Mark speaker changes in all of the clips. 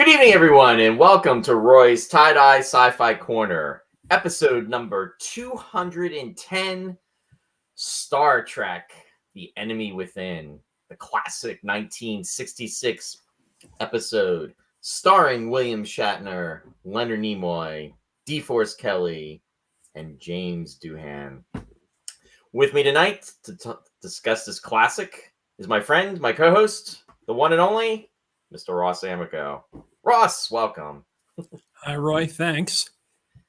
Speaker 1: Good evening, everyone, and welcome to Roy's Tie-Dye Sci-Fi Corner, episode number 210, Star Trek, The Enemy Within, the classic 1966 episode, starring William Shatner, Leonard Nimoy, DeForest Kelly, and James Doohan. With me tonight to discuss this classic is my friend, my co-host, the one and only, Mr. Ross Amico. Ross, welcome.
Speaker 2: Hi, Roy. Thanks.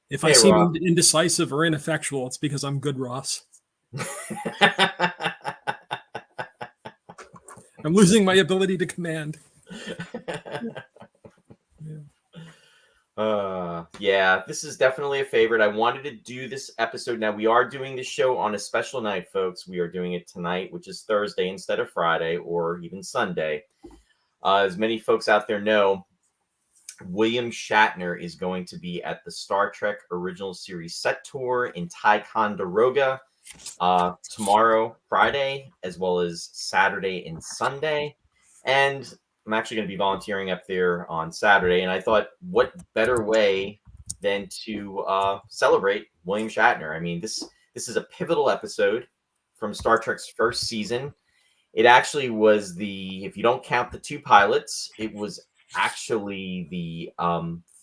Speaker 2: If I
Speaker 1: Hey,
Speaker 2: seem
Speaker 1: Ross.
Speaker 2: indecisive or ineffectual, it's because I'm good, Ross. I'm losing my ability to command.
Speaker 1: Yeah, this is definitely a favorite. I wanted to do this episode. Now, we are doing this show on a special night, folks. We are doing it tonight, which is Thursday instead of Friday or even Sunday. As many folks out there know, William Shatner is going to be at the Star Trek Original Series set tour in Ticonderoga tomorrow, Friday, as well as Saturday and Sunday. And I'm actually going to be volunteering up there on Saturday. And I thought, what better way than to celebrate William Shatner? I mean, this is a pivotal episode from Star Trek's first season. It actually was if you don't count the two pilots, it was actually the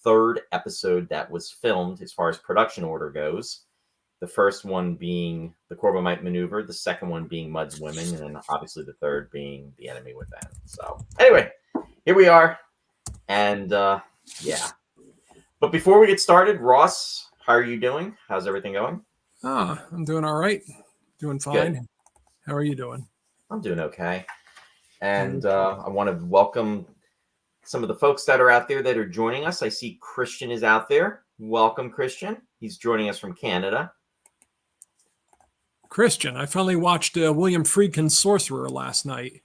Speaker 1: third episode that was filmed as far as production order goes. The first one being the Corbomite Maneuver, the second one being Mud's Women, and then obviously the third being The Enemy Within. So anyway, here we are. And yeah. But before we get started, Ross, how are you doing? How's everything going?
Speaker 2: I'm doing all right. Doing fine. Good. How are you doing?
Speaker 1: I'm doing okay. And I want to welcome some of the folks that are out there that are joining us. I see Christian is out there. Welcome, Christian. He's joining us from Canada.
Speaker 2: Christian, I finally watched William Friedkin's Sorcerer last night.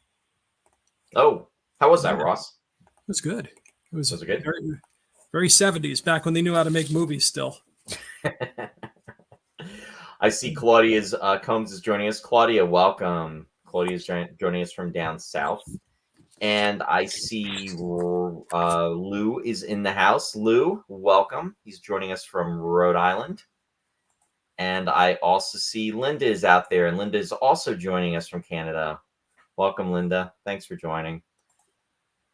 Speaker 1: Oh, how was that, Ross?
Speaker 2: It was good.
Speaker 1: Was it good?
Speaker 2: Very, very 70s, back when they knew how to make movies still.
Speaker 1: I see Claudia Combs is joining us. Claudia, welcome. Claudia is joining us from down south. And I see Lou is in the house. Lou, welcome. He's joining us from Rhode Island. And I also see Linda is out there. And Linda is also joining us from Canada. Welcome, Linda. Thanks for joining.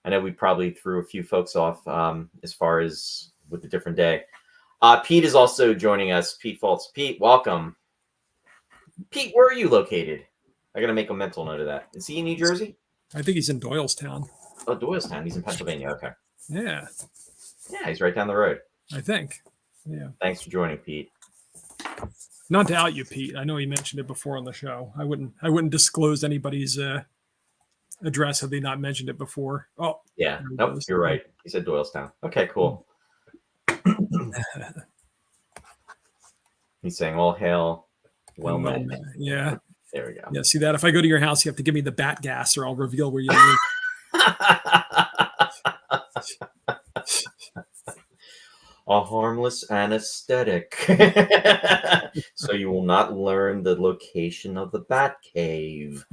Speaker 1: I know we probably threw a few folks off as far as with the different day. Pete is also joining us. Pete Fultz. Pete, welcome. Pete, where are you located? I got to make a mental note of that. Is he in New Jersey?
Speaker 2: I think he's in Doylestown.
Speaker 1: Oh, Doylestown. He's in Pennsylvania. Okay.
Speaker 2: Yeah.
Speaker 1: Yeah, he's right down the road.
Speaker 2: I think. Yeah.
Speaker 1: Thanks for joining, Pete.
Speaker 2: Not to out you, Pete. I know he mentioned it before on the show. I wouldn't disclose anybody's address had they not mentioned it before. Oh.
Speaker 1: Yeah. Nope, you're right. He said Doylestown. Okay, cool. He's saying all hail. Well met.
Speaker 2: Yeah.
Speaker 1: There we go.
Speaker 2: Yeah, see that? If I go to your house, you have to give me the bat gas or I'll reveal where you live.
Speaker 1: A harmless anesthetic. So you will not learn the location of the bat cave.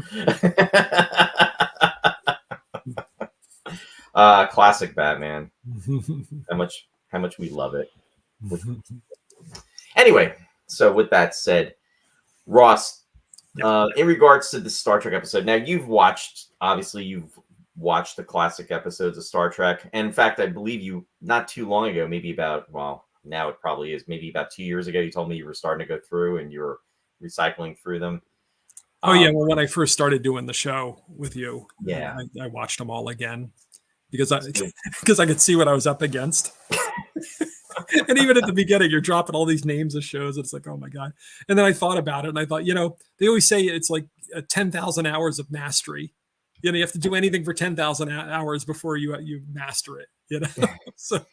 Speaker 1: Classic Batman. How much we love it. Anyway, so with that said, Ross, in regards to the Star Trek episode, now you've watched the classic episodes of Star Trek. And in fact, I believe you not too long ago, now it probably is maybe about 2 years ago, you told me you were starting to go through and you were recycling through them.
Speaker 2: Oh, yeah. Well, when I first started doing the show with you,
Speaker 1: yeah,
Speaker 2: I watched them all again because I could see what I was up against. And even at the beginning, you're dropping all these names of shows. It's like, oh my God. And then I thought about it and I thought, they always say it's like 10,000 hours of mastery. You have to do anything for 10,000 hours before you master it. So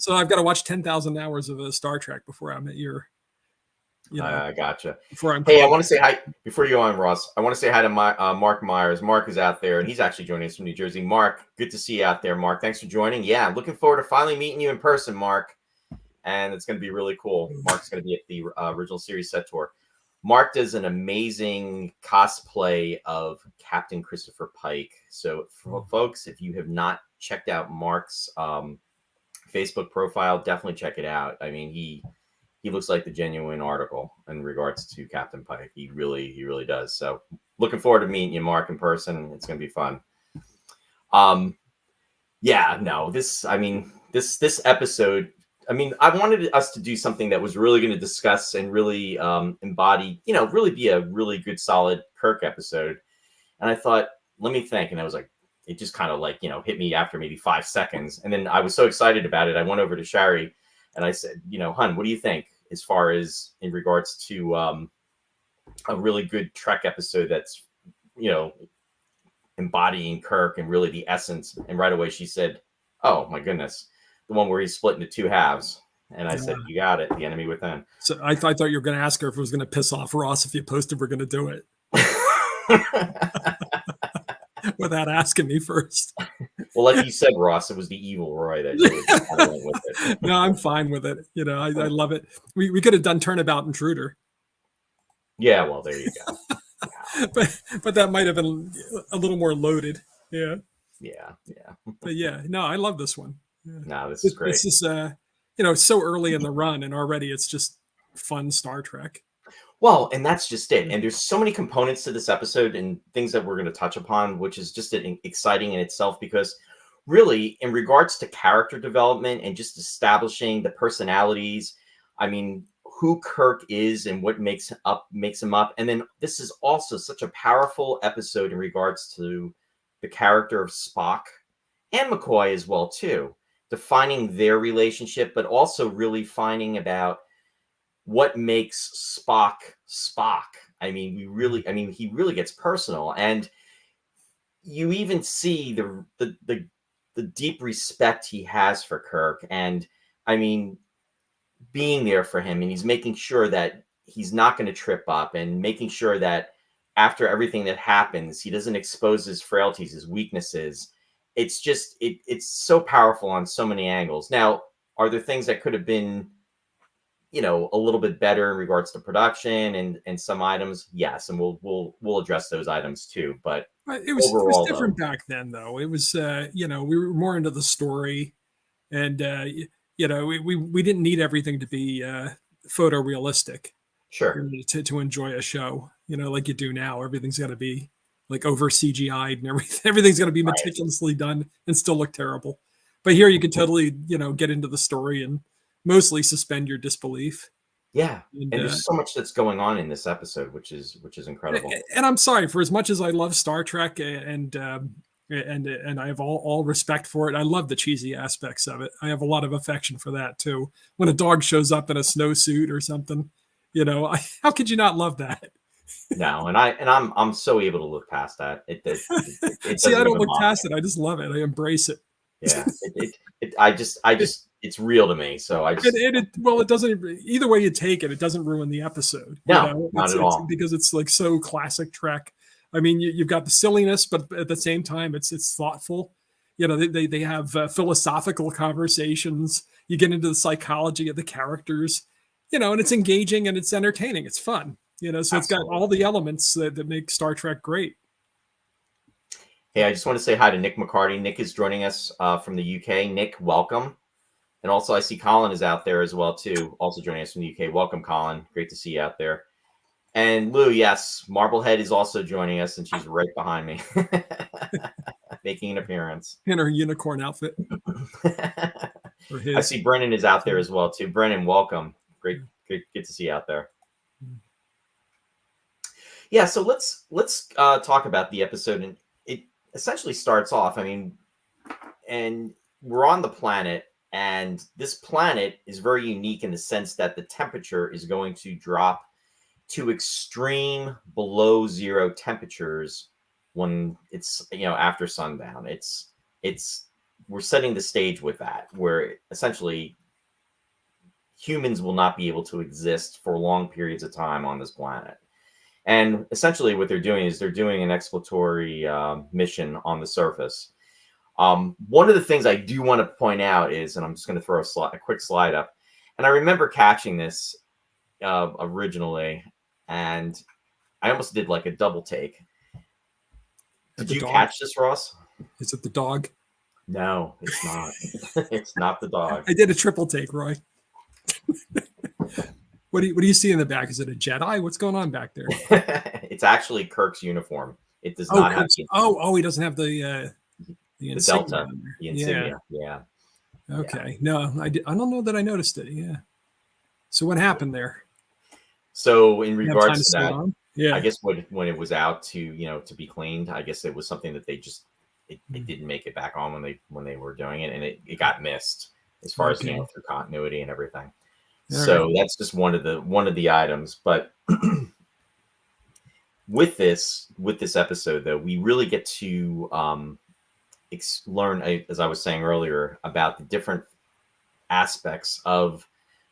Speaker 2: I've got to watch 10,000 hours of Star Trek before I'm at your.
Speaker 1: I gotcha.
Speaker 2: I
Speaker 1: want to say hi before you go on, Ross. I want to say hi to Mark Myers. Mark is out there and he's actually joining us from New Jersey. Mark, good to see you out there, Mark. Thanks for joining. Yeah, looking forward to finally meeting you in person, Mark. And it's going to be really cool. Mark's going to be at the original series set tour. Mark does an amazing cosplay of Captain Christopher Pike. So, for folks, if you have not checked out Mark's Facebook profile. Definitely check it out. I mean, he looks like the genuine article in regards to Captain Pike. He really does. So looking forward to meeting you, Mark, in person. It's going to be fun. Yeah, no, this episode, I mean, I wanted us to do something that was really going to discuss and really embody, really be a really good, solid Kirk episode. And I thought, let me think. And I was like, it just kind of like, hit me after maybe 5 seconds. And then I was so excited about it. I went over to Shari and I said, hun, what do you think as far as in regards to a really good Trek episode that's, embodying Kirk and really the essence? And right away she said, oh my goodness, the one where he's split into two halves. And I said, you got it, The Enemy Within.
Speaker 2: So I thought you were going to ask her if it was going to piss off Ross if you posted we're going to do it. Without asking me first.
Speaker 1: Well, like you said, Ross, it was the evil Roy that really kind of went with it.
Speaker 2: No, I'm fine with it. I love it. We could have done Turnabout Intruder.
Speaker 1: Yeah, well, there you go.
Speaker 2: but that might have been a little more loaded. Yeah. But yeah, no, I love this one. Yeah.
Speaker 1: No, this is great.
Speaker 2: This is it's so early in the run, and already it's just fun Star Trek.
Speaker 1: Well, and that's just it. And there's so many components to this episode and things that we're going to touch upon, which is just exciting in itself, because really, in regards to character development and just establishing the personalities, I mean, who Kirk is and what makes him up. And then this is also such a powerful episode in regards to the character of Spock and McCoy as well, too, defining their relationship, but also really finding about what makes Spock Spock. I mean, he really gets personal, and you even see the deep respect he has for Kirk, and I mean, being there for him, and he's making sure that he's not going to trip up, and making sure that after everything that happens, he doesn't expose his frailties, his weaknesses. It's just it's so powerful on so many angles. Now, are there things that could have been a little bit better in regards to production and some items? Yes, and we'll address those items too. But
Speaker 2: it was different back then, though. It was we were more into the story, and we didn't need everything to be photorealistic.
Speaker 1: Sure.
Speaker 2: To enjoy a show, like you do now. Everything's got to be like over CGI'd and everything. Everything's got to be meticulously done and still look terrible. But here you can totally get into the story and mostly suspend your disbelief.
Speaker 1: Yeah, and there's so much that's going on in this episode, which is incredible.
Speaker 2: And I'm sorry, for as much as I love Star Trek and I have all respect for it, I love the cheesy aspects of it. I have a lot of affection for that too. When a dog shows up in a snowsuit or something, how could you not love that?
Speaker 1: No, and I'm so able to look past that. It
Speaker 2: See, I don't look past it. I just love it. I embrace it.
Speaker 1: Yeah, I just it's real to me. So I just
Speaker 2: it doesn't. Either way you take it, it doesn't ruin the episode.
Speaker 1: No, not at all.
Speaker 2: Because it's like so classic Trek. I mean, you've got the silliness, but at the same time, it's thoughtful. They have philosophical conversations. You get into the psychology of the characters. And it's engaging and it's entertaining. It's fun. So Absolutely. It's got all the elements that make Star Trek great.
Speaker 1: Hey, I just want to say hi to Nick McCarty. Nick is joining us from the UK. Nick, welcome. And also I see Colin is out there as well, too. Also joining us from the UK. Welcome, Colin. Great to see you out there. And Lou, yes, Marblehead is also joining us, and she's right behind me. Making an appearance.
Speaker 2: In her unicorn outfit.
Speaker 1: I see Brennan is out there as well, too. Brennan, welcome. Great to see you out there. Yeah, so let's talk about the episode. And it essentially starts off, and we're on the planet, and this planet is very unique in the sense that the temperature is going to drop to extreme below zero temperatures when it's after sundown. We're setting the stage with that, where essentially humans will not be able to exist for long periods of time on this planet. And essentially what they're doing is they're doing an exploratory mission on the surface. One of the things I do want to point out is, and I'm just going to throw a quick slide up, and I remember catching this originally, and I almost did like a double take. Did you catch this, Ross?
Speaker 2: Is it the dog?
Speaker 1: No, it's not. It's not the dog.
Speaker 2: I did a triple take, Roy. What do you see in the back? Is it a Jedi? What's going on back there?
Speaker 1: It's actually Kirk's uniform. It does
Speaker 2: Oh,
Speaker 1: not have
Speaker 2: he doesn't have the
Speaker 1: the
Speaker 2: insignia
Speaker 1: Delta,
Speaker 2: on there.
Speaker 1: the insignia. Yeah.
Speaker 2: Okay. No, I don't know that I noticed it. Yeah. So what happened there?
Speaker 1: So in
Speaker 2: You have time to
Speaker 1: regards to
Speaker 2: slow
Speaker 1: that,
Speaker 2: down?
Speaker 1: I
Speaker 2: Yeah.
Speaker 1: guess when it was out to be cleaned, I guess it was something that they just it didn't make it back on when they were doing it, and it got missed as far as
Speaker 2: Okay.
Speaker 1: through continuity and everything.
Speaker 2: All right.
Speaker 1: So that's just one of the items. But with this episode, though, we really get to learn, as I was saying earlier, about the different aspects of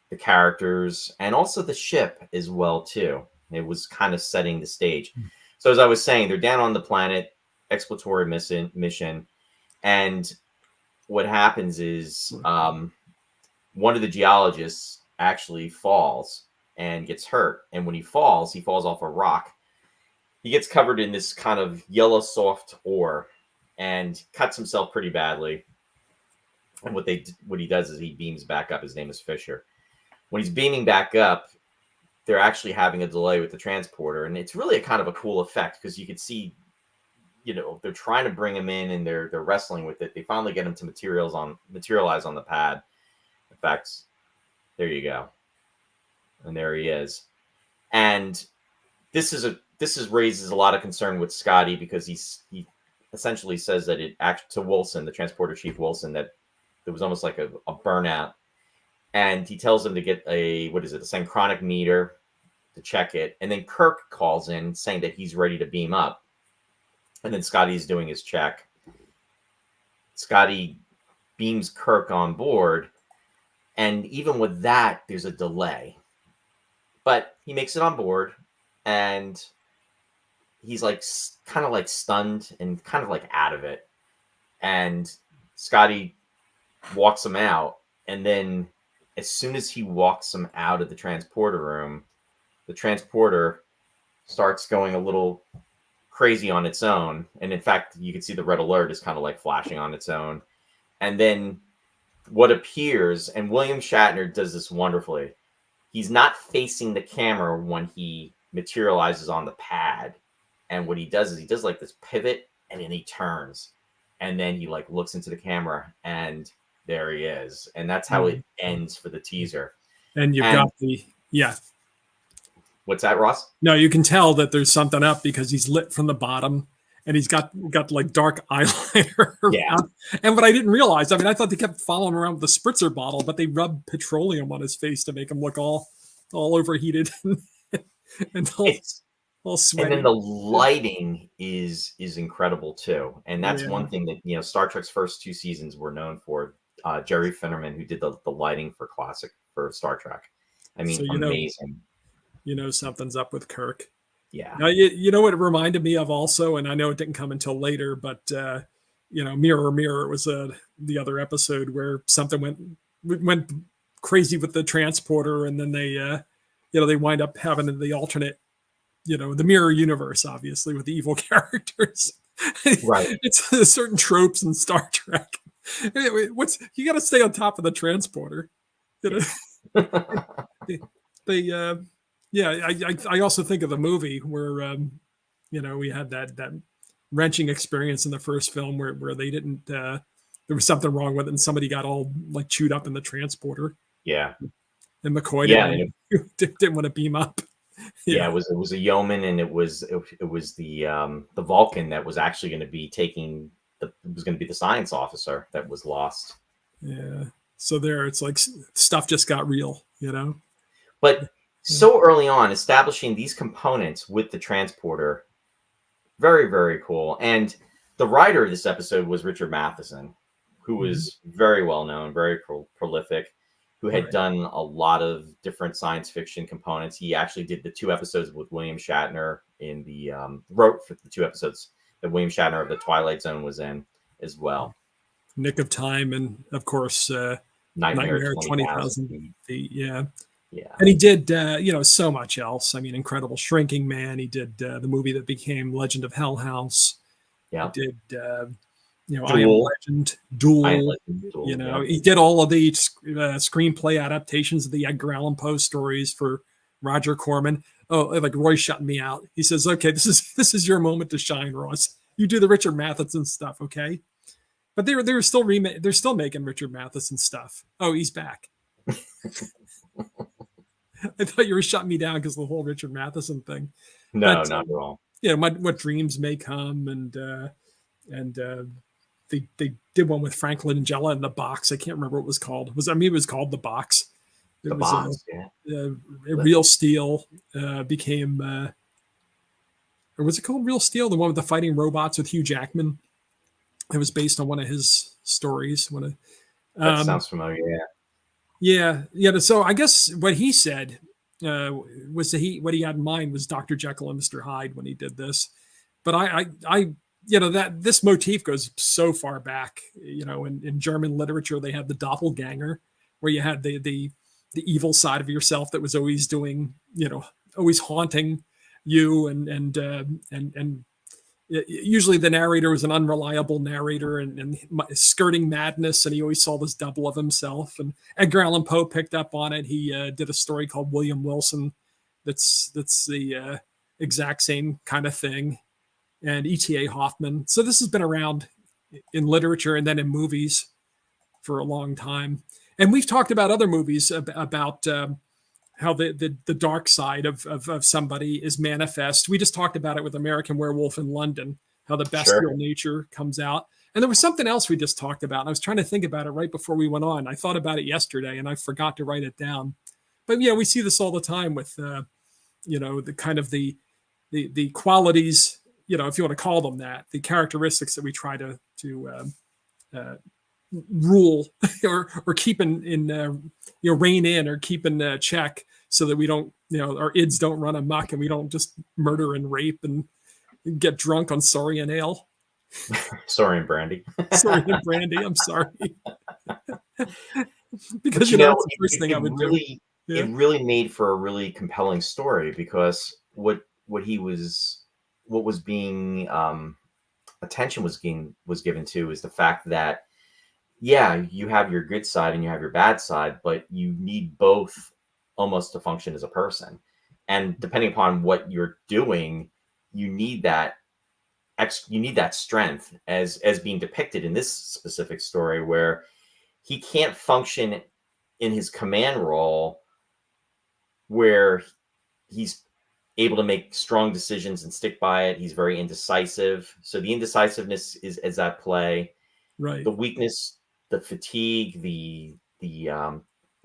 Speaker 1: the characters and also the ship as well too. It was kind of setting the stage. So as I was saying, they're down on the planet, exploratory mission, and what happens is one of the geologists actually falls and gets hurt. And when he falls off a rock. He gets covered in this kind of yellow soft ore and cuts himself pretty badly. And what he does is he beams back up. His name is Fisher. When he's beaming back up, they're actually having a delay with the transporter, and it's really a kind of a cool effect because you can see, they're trying to bring him in and they're wrestling with it. They finally get him to materialize on the pad. In fact, there you go, and there he is. And this raises a lot of concern with Scotty because he essentially says that to Wilson, the transporter chief Wilson, that there was almost like a burnout. And he tells him to get a synchronic meter to check it. And then Kirk calls in saying that he's ready to beam up. And then Scotty's doing his check. Scotty beams Kirk on board. And even with that, there's a delay. But he makes it on board. And he's like kind of like stunned and kind of like out of it. And Scotty walks him out. And then as soon as he walks him out of the transporter room, the transporter starts going a little crazy on its own. And in fact, you can see the red alert is kind of like flashing on its own. And then what appears, and William Shatner does this wonderfully, he's not facing the camera when he materializes on the pad. And what he does is he does like this pivot and then he turns. And then he like looks into the camera and there he is. And that's how it ends for the teaser.
Speaker 2: And you've got
Speaker 1: What's that, Ross?
Speaker 2: No, you can tell that there's something up because he's lit from the bottom and he's got like dark eyeliner.
Speaker 1: Yeah.
Speaker 2: And what I didn't realize, I thought they kept following around with the spritzer bottle, but they rubbed petroleum on his face to make him look all overheated and all sweaty.
Speaker 1: And then the lighting is incredible too. And that's one thing that, Star Trek's first 2 seasons were known for. Jerry Finnerman, who did the lighting for Star Trek. Amazing.
Speaker 2: Something's up with Kirk.
Speaker 1: Yeah.
Speaker 2: Now, you know what it reminded me of also, and I know it didn't come until later, but Mirror Mirror was the other episode where something went crazy with the transporter, and then they wind up having the alternate, the mirror universe, obviously, with the evil characters.
Speaker 1: Right.
Speaker 2: It's certain tropes in Star Trek. You got to stay on top of the transporter. I also think of the movie where we had that wrenching experience in the first film where they didn't there was something wrong with it and somebody got all like chewed up in the transporter.
Speaker 1: Yeah.
Speaker 2: And McCoy didn't want to beam up.
Speaker 1: Yeah, it was a yeoman, and it was the Vulcan that was actually going to be the science officer that was lost.
Speaker 2: Yeah. So it's like stuff just got real,
Speaker 1: But so early on, establishing these components with the transporter, very, very cool. And the writer of this episode was Richard Matheson, who was very well known, very prolific, who had done a lot of different science fiction components. He actually did the 2 episodes with William Shatner wrote for the 2 episodes that William Shatner of The Twilight Zone was in as well.
Speaker 2: Nick of Time, and of course, Nightmare 20,000 Feet. Yeah.
Speaker 1: Yeah.
Speaker 2: And he did, so much else. Incredible Shrinking Man. He did the movie that became Legend of Hell House.
Speaker 1: Yeah.
Speaker 2: He did, I Am
Speaker 1: Duel.
Speaker 2: Legend,
Speaker 1: I Am
Speaker 2: Duel.
Speaker 1: Legend, Duel, yeah.
Speaker 2: He did all of the screenplay adaptations of the Edgar Allan Poe stories for Roger Corman. Oh, like Roy's shutting me out. He says, "Okay, this is your moment to shine, Ross. You do the Richard Matheson stuff, okay?" But they're still they're still making Richard Matheson stuff. Oh, he's back. I thought you were shutting me down because of the whole Richard Matheson thing.
Speaker 1: No,
Speaker 2: But
Speaker 1: not at all.
Speaker 2: what dreams may come, and they did one with Franklin and Jella in the box. I can't remember what it was called. It was called The Box. It
Speaker 1: The
Speaker 2: was
Speaker 1: Box, yeah.
Speaker 2: Real Steel became, or was it called Real Steel? The one with the fighting robots with Hugh Jackman. It was based on one of his stories.
Speaker 1: That sounds familiar.
Speaker 2: Yeah. So I guess what he said was that what he had in mind was Dr. Jekyll and Mr. Hyde when he did this. But I that this motif goes so far back. In German literature, they had the doppelganger, where you had the evil side of yourself that was always doing, always haunting you, and usually the narrator was an unreliable narrator and skirting madness, and he always saw this double of himself. And Edgar Allan Poe picked up on it. He did a story called William Wilson that's the exact same kind of thing. And E.T.A. Hoffman. So this has been around in literature and then in movies for a long time. And we've talked about other movies about how the dark side of somebody is manifest. We just talked about it with American Werewolf in London, how the bestial nature comes out. And there was something else we just talked about. And I was trying to think about it right before we went on. I thought about it yesterday and I forgot to write it down. But we see this all the time with the kind of the qualities, if you want to call them that, the characteristics that we try to rule or keep in rein in or keep in check, so that we don't, our ids don't run amok and we don't just murder and rape and get drunk on Saurian ale.
Speaker 1: Saurian brandy.
Speaker 2: Saurian brandy. I'm sorry. Because
Speaker 1: that's
Speaker 2: the first thing I would do.
Speaker 1: Yeah. It really made for a really compelling story, because what was being attention was given to is the fact that you have your good side and you have your bad side, but you need both almost to function as a person. And depending upon what you're doing, you need that strength as being depicted in this specific story, where he can't function in his command role, where he's able to make strong decisions and stick by it. He's very indecisive. So the indecisiveness is at play.
Speaker 2: Right.
Speaker 1: The weakness, the fatigue, the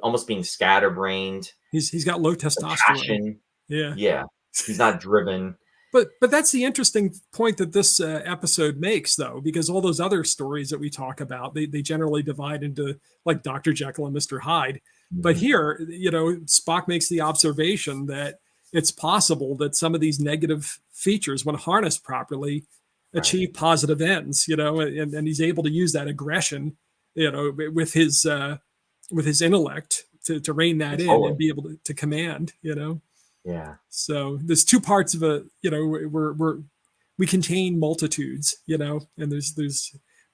Speaker 1: almost being scatterbrained.
Speaker 2: He's got low testosterone.
Speaker 1: Passion. Yeah. He's not driven.
Speaker 2: But that's the interesting point that this episode makes, though, because all those other stories that we talk about, they generally divide into like Dr. Jekyll and Mr. Hyde. Mm-hmm. But here, Spock makes the observation that it's possible that some of these negative features, when harnessed properly, achieve positive ends, and he's able to use that aggression, with his intellect to rein that in and be able to command,
Speaker 1: Yeah.
Speaker 2: So there's two parts of we contain multitudes, and there's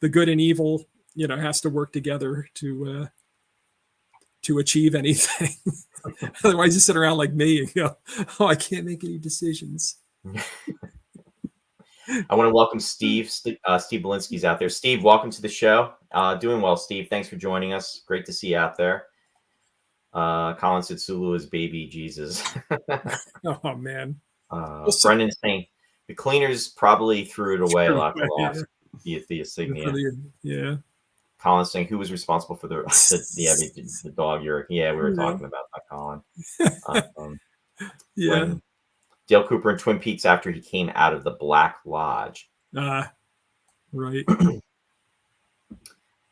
Speaker 2: the good and evil, has to work together to achieve anything. Otherwise you sit around like me and go, oh, I can't make any decisions.
Speaker 1: I want to welcome Steve. Steve Belinsky's out there. Steve, welcome to the show. Doing well, Steve. Thanks for joining us. Great to see you out there. Colin said Sulu is baby Jesus.
Speaker 2: Oh, man.
Speaker 1: Brendan saying the cleaners probably threw it away like a loss. The insignia.
Speaker 2: Yeah.
Speaker 1: Colin saying, who was responsible for the dog urine? Yeah, we were talking about that, Colin. When Dale Cooper in Twin Peaks, after he came out of the Black Lodge.
Speaker 2: Right.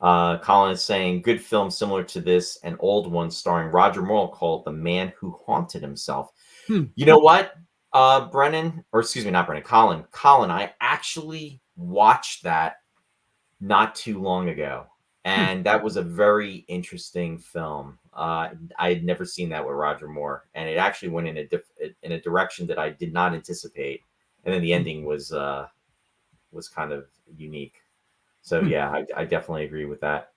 Speaker 1: Colin is saying, good film similar to this, an old one starring Roger Moore called The Man Who Haunted Himself. You know what, Colin, I actually watched that not too long ago. And that was a very interesting film. I had never seen that with Roger Moore, and it actually went in a direction that I did not anticipate. And then the ending was kind of unique. So yeah, I definitely agree with that.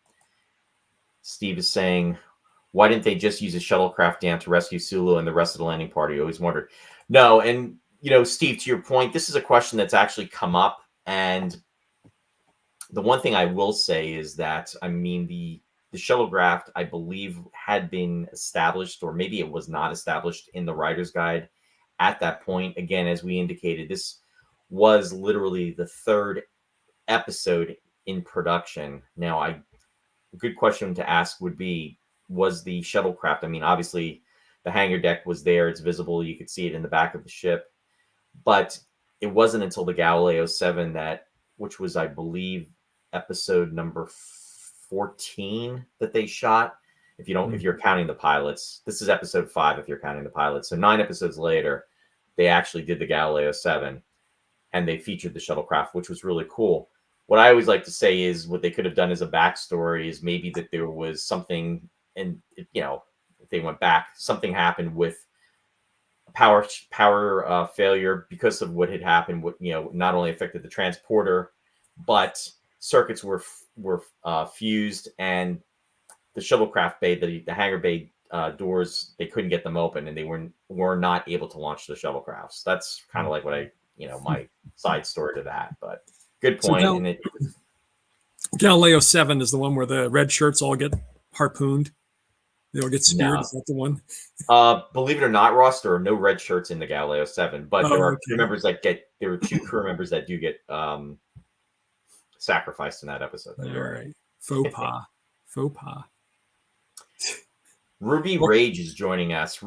Speaker 1: Steve is saying, why didn't they just use a shuttlecraft down to rescue Sulu and the rest of the landing party? I always wondered. No, and Steve, to your point, this is a question that's actually come up, and the one thing I will say is that, I mean, the shuttlecraft, I believe, had been established, or maybe it was not established in the writer's guide at that point. Again, as we indicated, this was literally the third episode in production. Now, a good question to ask would be, was the shuttlecraft, I mean, obviously the hangar deck was there, it's visible, you could see it in the back of the ship, but it wasn't until the Galileo 7 which was, I believe, episode number 14 that they shot. If you're counting the pilots, this is episode 5 if you're counting the pilots. So 9 episodes later, they actually did the Galileo 7, and they featured the shuttlecraft, which was really cool. What I always like to say is what they could have done as a backstory is maybe that there was something, and if they went back, something happened with power failure because of what had happened. What not only affected the transporter, but circuits were fused, and the shuttlecraft bay, the hangar bay doors, they couldn't get them open, and they were not able to launch the shuttlecrafts. That's kind of like what my side story to that, but good point.
Speaker 2: So Galileo 7 is the one where the red shirts all get harpooned. They all get speared. No. Is that the one?
Speaker 1: Believe it or not, Ross, there are no red shirts in the Galileo 7, but there are crew members there are 2 crew members that do get sacrificed in that episode.
Speaker 2: All right. Faux pas.
Speaker 1: Ruby Rage is joining us.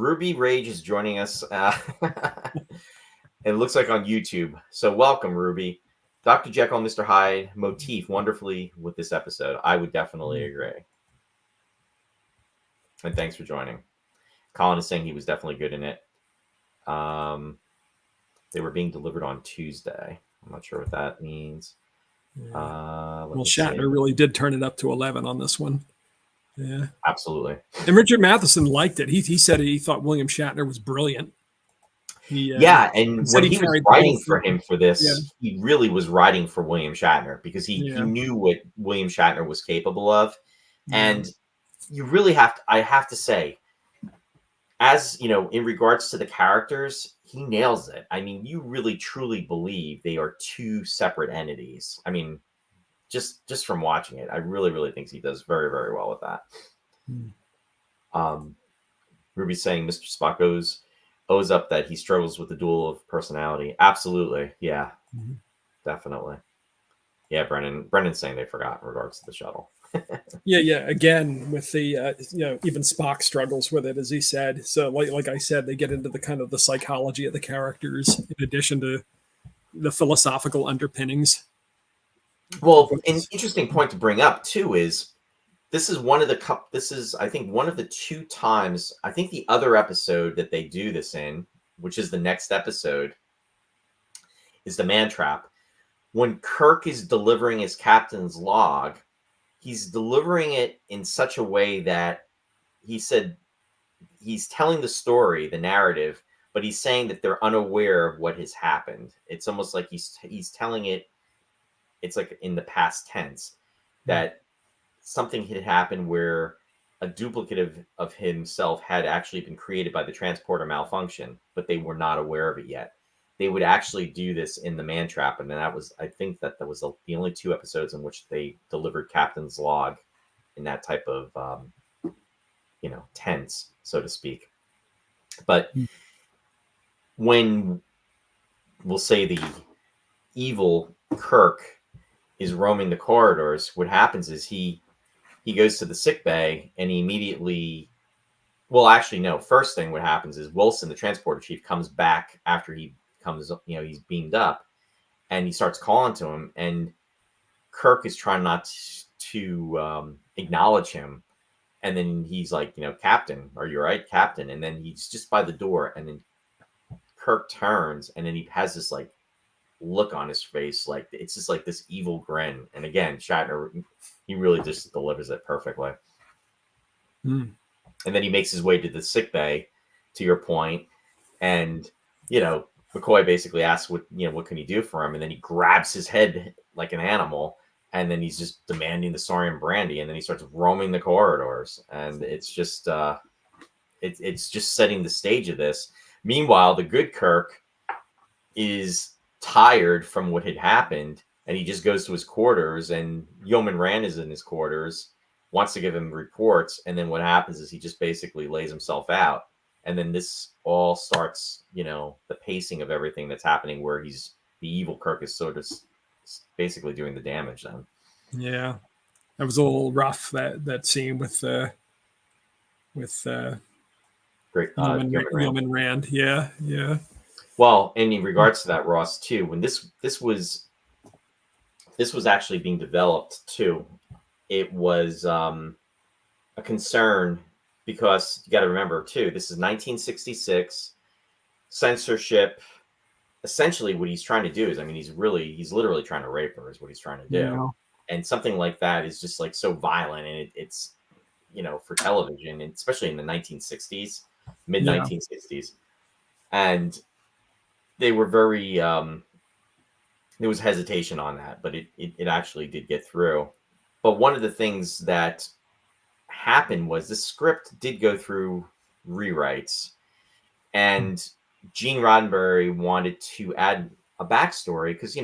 Speaker 1: It looks like on YouTube. So welcome, Ruby. Dr. Jekyll and Mr. Hyde motif wonderfully with this episode. I would definitely agree. And thanks for joining. Colin is saying he was definitely good in it. They were being delivered on Tuesday. I'm not sure what that means.
Speaker 2: Yeah. Shatner really did turn it up to 11 on this one. Yeah,
Speaker 1: absolutely.
Speaker 2: And Richard Matheson liked it. He said he thought William Shatner was brilliant.
Speaker 1: And when he was writing for him for this, he really was writing for William Shatner because he knew what William Shatner was capable of. And you really I have to say, as in regards to the characters, he nails it. I mean, you really truly believe they are 2 separate entities. I mean, just from watching it, I really, really think he does very, very well with that. Ruby's saying Mr. Spock owes up that he struggles with the duel of personality. Absolutely. Yeah, definitely. Yeah, Brendan's saying they forgot in regards to the shuttle.
Speaker 2: Yeah. Again, with the even Spock struggles with it, as he said. So, like I said, they get into the kind of the psychology of the characters in addition to the philosophical underpinnings.
Speaker 1: Well, an interesting point to bring up too is this is I think one of the 2 times. I think the other episode that they do this in, which is the next episode, is the Man Trap. When Kirk is delivering his captain's log, he's delivering it in such a way that he said he's telling the story, the narrative, but he's saying that they're unaware of what has happened. It's almost like he's telling it. It's like in the past tense that something had happened where a duplicate of himself had actually been created by the transporter malfunction, but they were not aware of it yet. They would actually do this in the Man Trap, and then I think that was the only 2 episodes in which they delivered Captain's log in that type of tense, so to speak. But when we'll say the evil Kirk is roaming the corridors, what happens is he goes to the sick bay and he immediately, first thing what happens is Wilson, the transporter chief, comes back after he comes, he's beamed up, and he starts calling to him, and Kirk is trying not to acknowledge him, and then he's like, Captain, are you all right, Captain? And then he's just by the door, and then Kirk turns, and then he has this like look on his face, like it's just like this evil grin. And again, Shatner, he really just delivers it perfectly. And then he makes his way to the sick bay, to your point, and McCoy basically asks what can he do for him, and then he grabs his head like an animal, and then he's just demanding the Saurian brandy, and then he starts roaming the corridors, and it's just it's just setting the stage of this. Meanwhile, the good Kirk is tired from what had happened, and he just goes to his quarters, and Yeoman Rand is in his quarters, wants to give him reports, and then what happens is he just basically lays himself out, and then this all starts, the pacing of everything that's happening, where the evil Kirk is sort of basically doing the damage then.
Speaker 2: Yeah, that was a little rough, that scene with
Speaker 1: Great,
Speaker 2: Yeoman Rand. Yeah.
Speaker 1: Well, and in regards to that, Ross, too, when this was actually being developed too, it was a concern, because you got to remember too, this is 1966, censorship. Essentially, what he's trying to do is, he's literally trying to rape her, is what he's trying to do.
Speaker 2: Yeah.
Speaker 1: And something like that is just like so violent, and it's for television, and especially in the 1960s, mid 1960s, and they were very there was hesitation on that, but it actually did get through. But one of the things that happened was the script did go through rewrites, and Gene Roddenberry wanted to add a backstory, because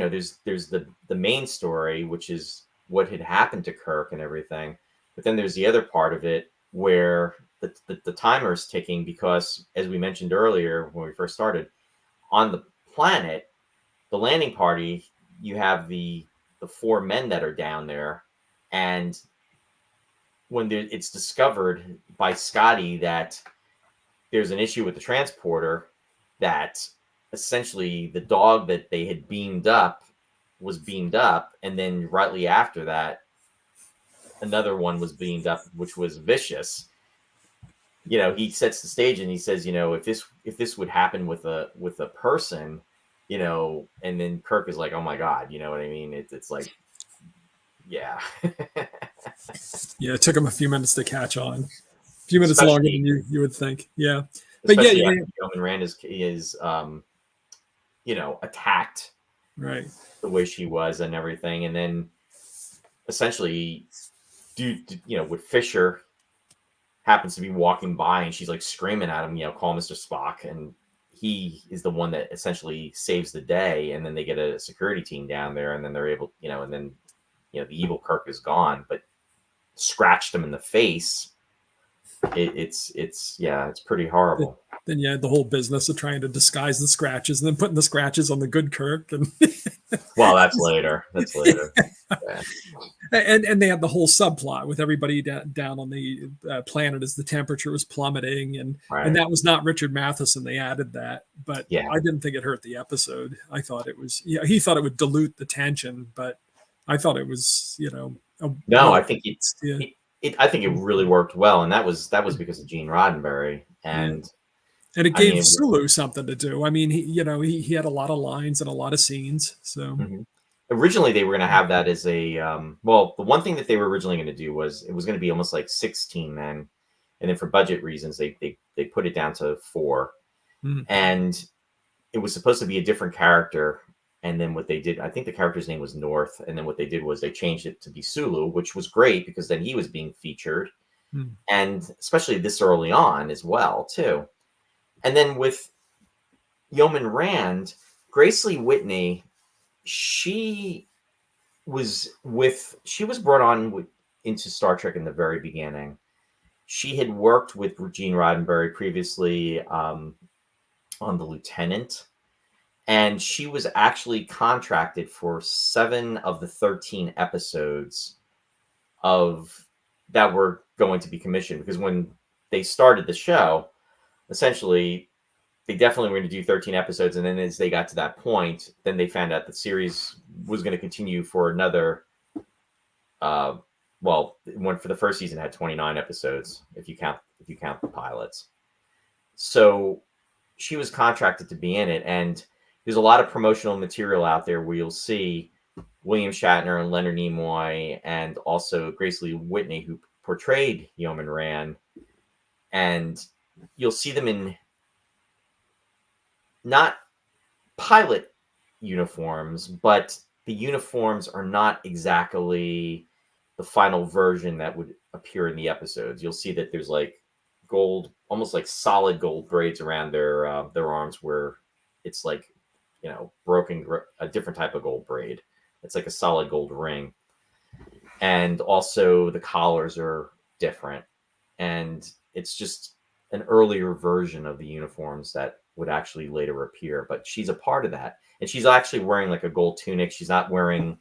Speaker 1: there's the main story, which is what had happened to Kirk and everything, but then there's the other part of it where the timer's ticking, because as we mentioned earlier when we first started, on the planet, the landing party, you have the 4 men that are down there, and when it's discovered by Scotty that there's an issue with the transporter, that essentially the dog that they had beamed up was beamed up, and then rightly after that, another one was beamed up, which was Vicious. He sets the stage, and he says, if this would happen with a person, and then Kirk is like, oh my God, you know what I mean? It's like, yeah.
Speaker 2: Yeah, it took him a few minutes to catch on. A few minutes longer than you would think. Yeah. But yeah.
Speaker 1: Yeoman Rand is attacked
Speaker 2: right
Speaker 1: the way she was and everything. And then essentially, with Fisher happens to be walking by, and she's like screaming at him, call Mr. Spock. And he is the one that essentially saves the day. And then they get a security team down there, and then they're able, and then, the evil Kirk is gone, but scratched him in the face. It's pretty horrible.
Speaker 2: Then you had the whole business of trying to disguise the scratches, and then putting the scratches on the good Kirk. And
Speaker 1: well, that's later. Yeah.
Speaker 2: And they had the whole subplot with everybody down on the planet as the temperature was plummeting, and that was not Richard Matheson. They added that, but I didn't think it hurt the episode. I thought it was, he thought it would dilute the tension, but I thought it was,
Speaker 1: I think I think it really worked well, and that was because of Gene Roddenberry, and
Speaker 2: it gave Sulu something to do. He had a lot of lines and a lot of scenes. So
Speaker 1: originally they were going to have that as a the one thing that they were originally going to do was it was going to be almost like 16 men, and then for budget reasons they put it down to 4, and it was supposed to be a different character. And then what they did, I think the character's name was North. And then what they did was they changed it to be Sulu, which was great because then he was being featured. And especially this early on as well, too. And then with Yeoman Rand, Grace Lee Whitney, she was brought on into Star Trek in the very beginning. She had worked with Gene Roddenberry previously on The Lieutenant. And she was actually contracted for 7 of the 13 episodes that were going to be commissioned. Because when they started the show, essentially, they definitely were going to do 13 episodes. And then as they got to that point, then they found out the series was going to continue for another, one for the first season had 29 episodes, if you count the pilots. So she was contracted to be in it. And there's a lot of promotional material out there where you'll see William Shatner and Leonard Nimoy, and also Grace Lee Whitney, who portrayed Yeoman Rand. And you'll see them in not pilot uniforms, but the uniforms are not exactly the final version that would appear in the episodes. You'll see that there's like gold, almost like solid gold braids around their arms, where it's like, broken, a different type of gold braid. It's like a solid gold ring. And also the collars are different. And it's just an earlier version of the uniforms that would actually later appear. But she's a part of that. And she's actually wearing like a gold tunic. She's not wearing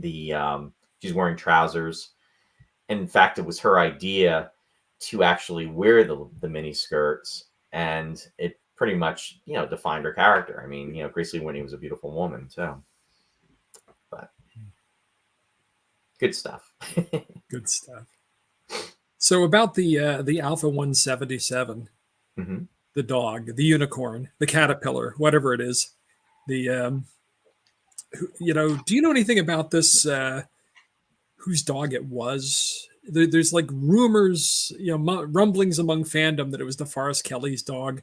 Speaker 1: she's wearing trousers. And in fact, it was her idea to actually wear the mini skirts. And it pretty much, defined her character. I mean, Grace Lee Whitney was a beautiful woman too. But good stuff.
Speaker 2: Good stuff. So about the Alpha 177,
Speaker 1: Mm-hmm.
Speaker 2: the dog, the unicorn, the caterpillar, whatever it is, the do you know anything about this? Whose dog it was? There's like rumors, rumblings among fandom that it was DeForest Kelley's dog,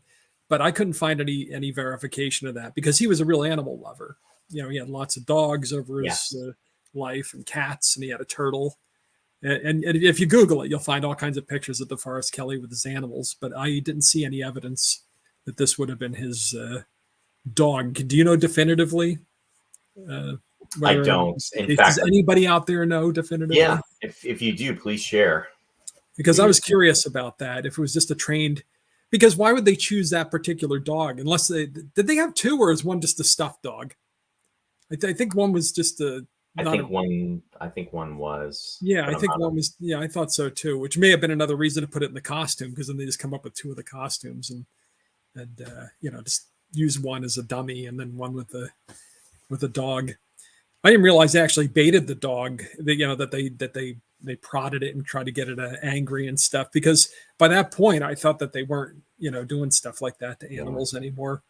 Speaker 2: but I couldn't find any verification of that, because he was a real animal lover. He had lots of dogs over his life, and cats, and he had a turtle. And if you Google it, you'll find all kinds of pictures of DeForest Kelley with his animals, but I didn't see any evidence that this would have been his dog. Do you know definitively?
Speaker 1: I don't. In fact,
Speaker 2: does anybody out there know definitively?
Speaker 1: Yeah, if you do, please share.
Speaker 2: Because I was curious about that. If it was just a trained, because why would they choose that particular dog? Unless did they have two, or is one just a stuffed dog? I think one was just a.
Speaker 1: I think one was.
Speaker 2: Yeah, I think one was. Yeah, I thought so too. Which may have been another reason to put it in the costume, because then they just come up with two of the costumes and just use one as a dummy and then one with the dog. I didn't realize they actually baited the dog. That they prodded it and tried to get it angry and stuff. Because by that point, I thought that they weren't doing stuff like that to animals anymore.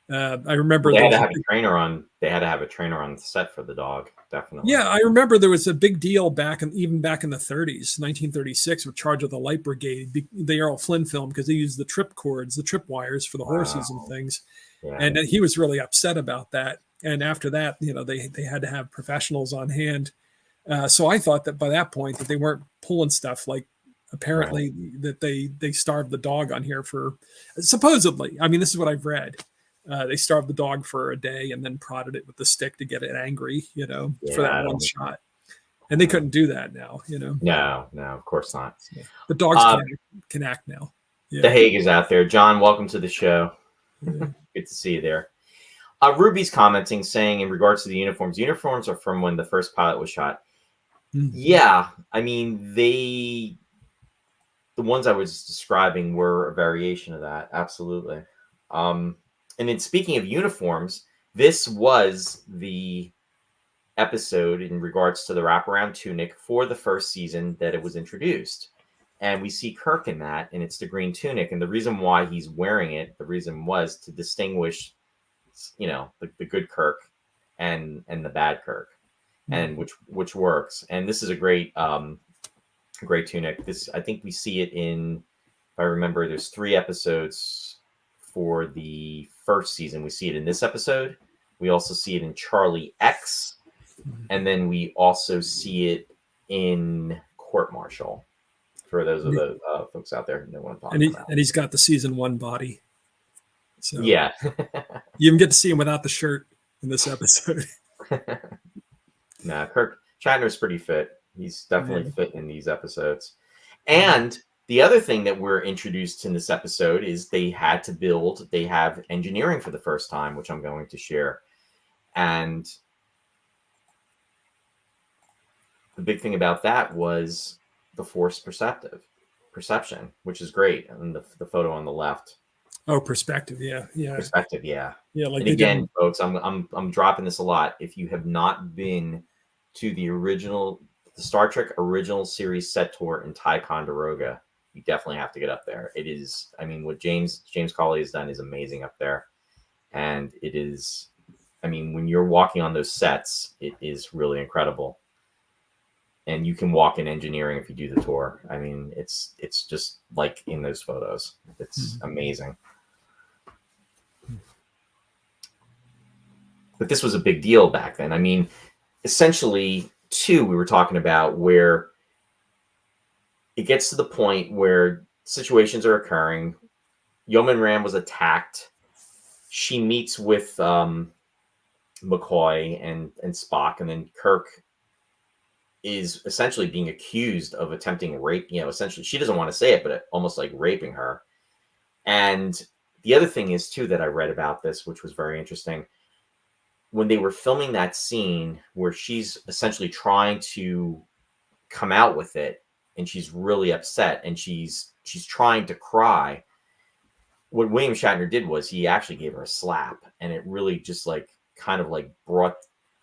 Speaker 2: I remember
Speaker 1: they had to have a trainer on. They had to have a trainer on the set for the dog. Definitely.
Speaker 2: Yeah, I remember there was a big deal back in the 30s, 1936, with Charge of the Light Brigade, the Errol Flynn film, because they used the trip cords, the trip wires for the horses and things. Yeah. And he was really upset about that. And after that, they had to have professionals on hand. So I thought that by that point that they weren't pulling stuff like, apparently that they starved the dog on here for, supposedly. I mean, this is what I've read. They starved the dog for a day and then prodded it with the stick to get it angry, for that one shot. And they couldn't do that now,
Speaker 1: No, of course not.
Speaker 2: The dogs can act now.
Speaker 1: Yeah. The Hague is out there. John, welcome to the show. Yeah. Good to see you there. Ruby's commenting, saying in regards to the uniforms are from when the first pilot was shot. Mm-hmm. Yeah, I mean, the ones I was describing were a variation of that. Absolutely. And then speaking of uniforms, this was the episode in regards to the wraparound tunic for the first season that it was introduced. And we see Kirk in that, and it's the green tunic. And the reason why he's wearing it, the reason was to distinguish, the good Kirk and the bad Kirk, and which works. And this is a great tunic. This, I think we see it in, if I remember, there's 3 episodes for the first season. We see it in this episode. We also see it in Charlie X, and then we also see it in Court Martial. For those of the folks out there who know what I'm talking about.
Speaker 2: And he's got the season 1 body. So
Speaker 1: yeah.
Speaker 2: You even get to see him without the shirt in this episode.
Speaker 1: Nah, Kirk Shatner's pretty fit. He's definitely fit in these episodes. And the other thing that we're introduced in this episode is they have engineering for the first time, which I'm going to share. And the big thing about that was the force perception, which is great. And the photo on the left.
Speaker 2: Oh, perspective, yeah.
Speaker 1: Perspective, yeah.
Speaker 2: Yeah, like,
Speaker 1: and again, folks, I'm dropping this a lot. If you have not been to the Star Trek original series set tour in Ticonderoga, you definitely have to get up there. It is, I mean, what James Cawley has done is amazing up there, and it is, I mean, when you're walking on those sets, it is really incredible. And you can walk in engineering if you do the tour. I mean, it's just like in those photos. It's amazing. But this was a big deal back then. I mean, essentially, too, we were talking about where it gets to the point where situations are occurring. Yeoman Rand was attacked. She meets with McCoy and Spock, and then Kirk is essentially being accused of attempting rape. Essentially, she doesn't want to say it, but almost like raping her. And the other thing is, too, that I read about this, which was very interesting, when they were filming that scene where she's essentially trying to come out with it, and she's really upset, and she's trying to cry. What William Shatner did was he actually gave her a slap, and it really just kind of brought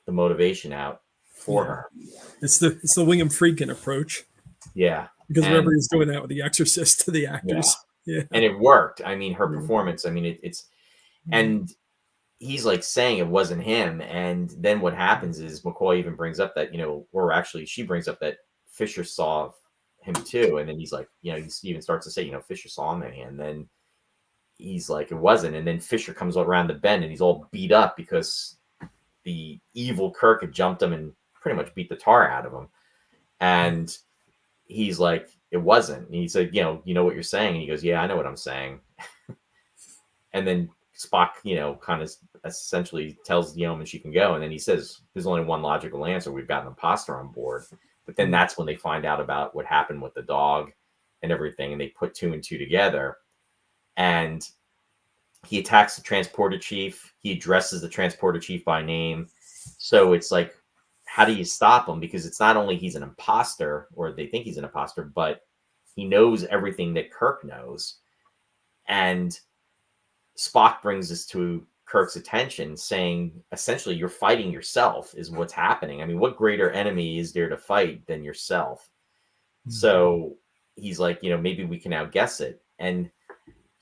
Speaker 1: the motivation out for her.
Speaker 2: It's the William Friedkin approach.
Speaker 1: Yeah.
Speaker 2: Because remember, he's doing that with The Exorcist to the actors. Yeah.
Speaker 1: And it worked. I mean, her performance, I mean, it's, and he's saying it wasn't him. And then what happens is McCoy even brings up that, or actually she brings up that Fisher saw him too. And then he's like, he even starts to say, Fisher saw me. And then he's like, it wasn't. And then Fisher comes around the bend and he's all beat up because the evil Kirk had jumped him and pretty much beat the tar out of him. And he's like, it wasn't. And he said, you know what you're saying? And he goes, yeah, I know what I'm saying. And then Spock, kind of essentially tells Yeoman she can go. And then he says, there's only one logical answer. We've got an imposter on board. But then that's when they find out about what happened with the dog and everything. And they put 2 and 2 together. And he attacks the transporter chief. He addresses the transporter chief by name. So it's like, how do you stop him? Because it's not only he's an imposter, or they think he's an imposter, but he knows everything that Kirk knows. And Spock brings this to Kirk's attention, saying, essentially, you're fighting yourself is what's happening. I mean, what greater enemy is there to fight than yourself? Mm-hmm. So he's like, maybe we can outguess it. And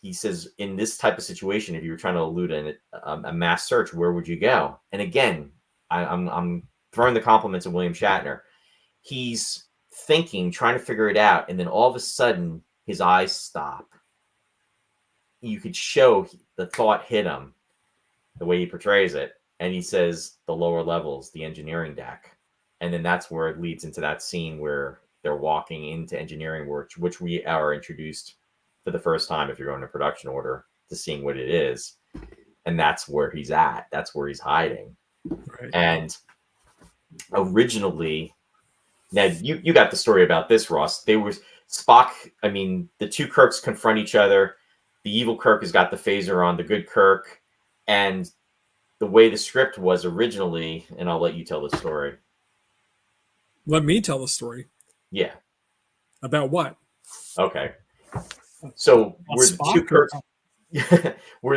Speaker 1: he says, in this type of situation, if you were trying to elude a mass search, where would you go? And again, I'm throwing the compliments of William Shatner. He's thinking, trying to figure it out, and then all of a sudden, his eyes stop. You could show the thought hit him, the way he portrays it, and he says, the lower levels, the engineering deck. And then that's where it leads into that scene where they're walking into engineering work, which we are introduced for the first time, if you're going to production order, to seeing what it is. And that's where he's at. That's where he's hiding. Right. And originally, now you got the story about this, Ross. They were Spock. I mean, the 2 Kirks confront each other. The evil Kirk has got the phaser on the good Kirk. And the way the script was originally, and I'll let you tell the story.
Speaker 2: Let me tell the story.
Speaker 1: Yeah.
Speaker 2: About what?
Speaker 1: Okay. So where the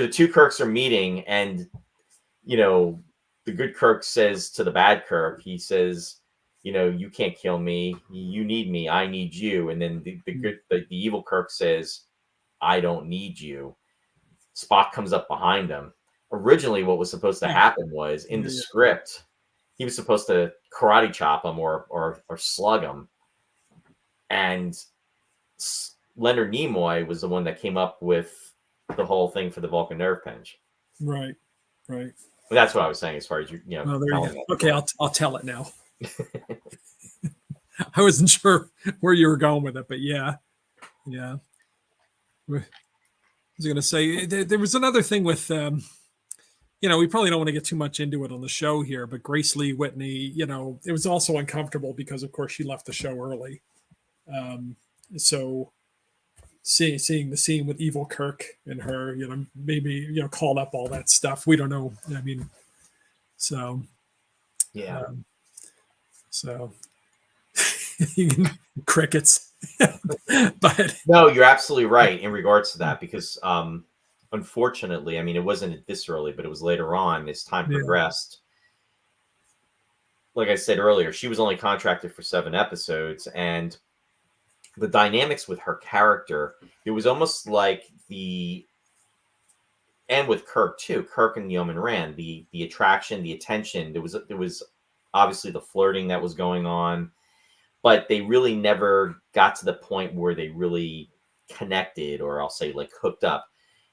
Speaker 1: 2 Kirks are meeting, and the good Kirk says to the bad Kirk, he says, you can't kill me. You need me. I need you. And then the evil Kirk says, I don't need you. Spock comes up behind him. Originally, what was supposed to happen was in the script, he was supposed to karate chop him or slug him. And Leonard Nimoy was the one that came up with the whole thing for the Vulcan nerve pinch.
Speaker 2: Right.
Speaker 1: But that's what I was saying as far as you know.
Speaker 2: Oh, there you go. Okay, I'll tell it now. I wasn't sure where you were going with it, but yeah. I was going to say there was another thing with, we probably don't want to get too much into it on the show here, but Grace Lee Whitney, it was also uncomfortable because, of course, she left the show early. So seeing the scene with evil Kirk and her, maybe, called up all that stuff. We don't know. I mean, so.
Speaker 1: Yeah.
Speaker 2: So crickets. But
Speaker 1: no, you're absolutely right in regards to that, because unfortunately, I mean, it wasn't this early, but it was later on as time progressed. Like I said earlier, she was only contracted for 7 episodes, and the dynamics with her character, it was almost like and with Kirk too, Kirk and Yeoman Rand, the attraction, the attention, there was obviously the flirting that was going on, but they really never got to the point where they really connected, or I'll say hooked up.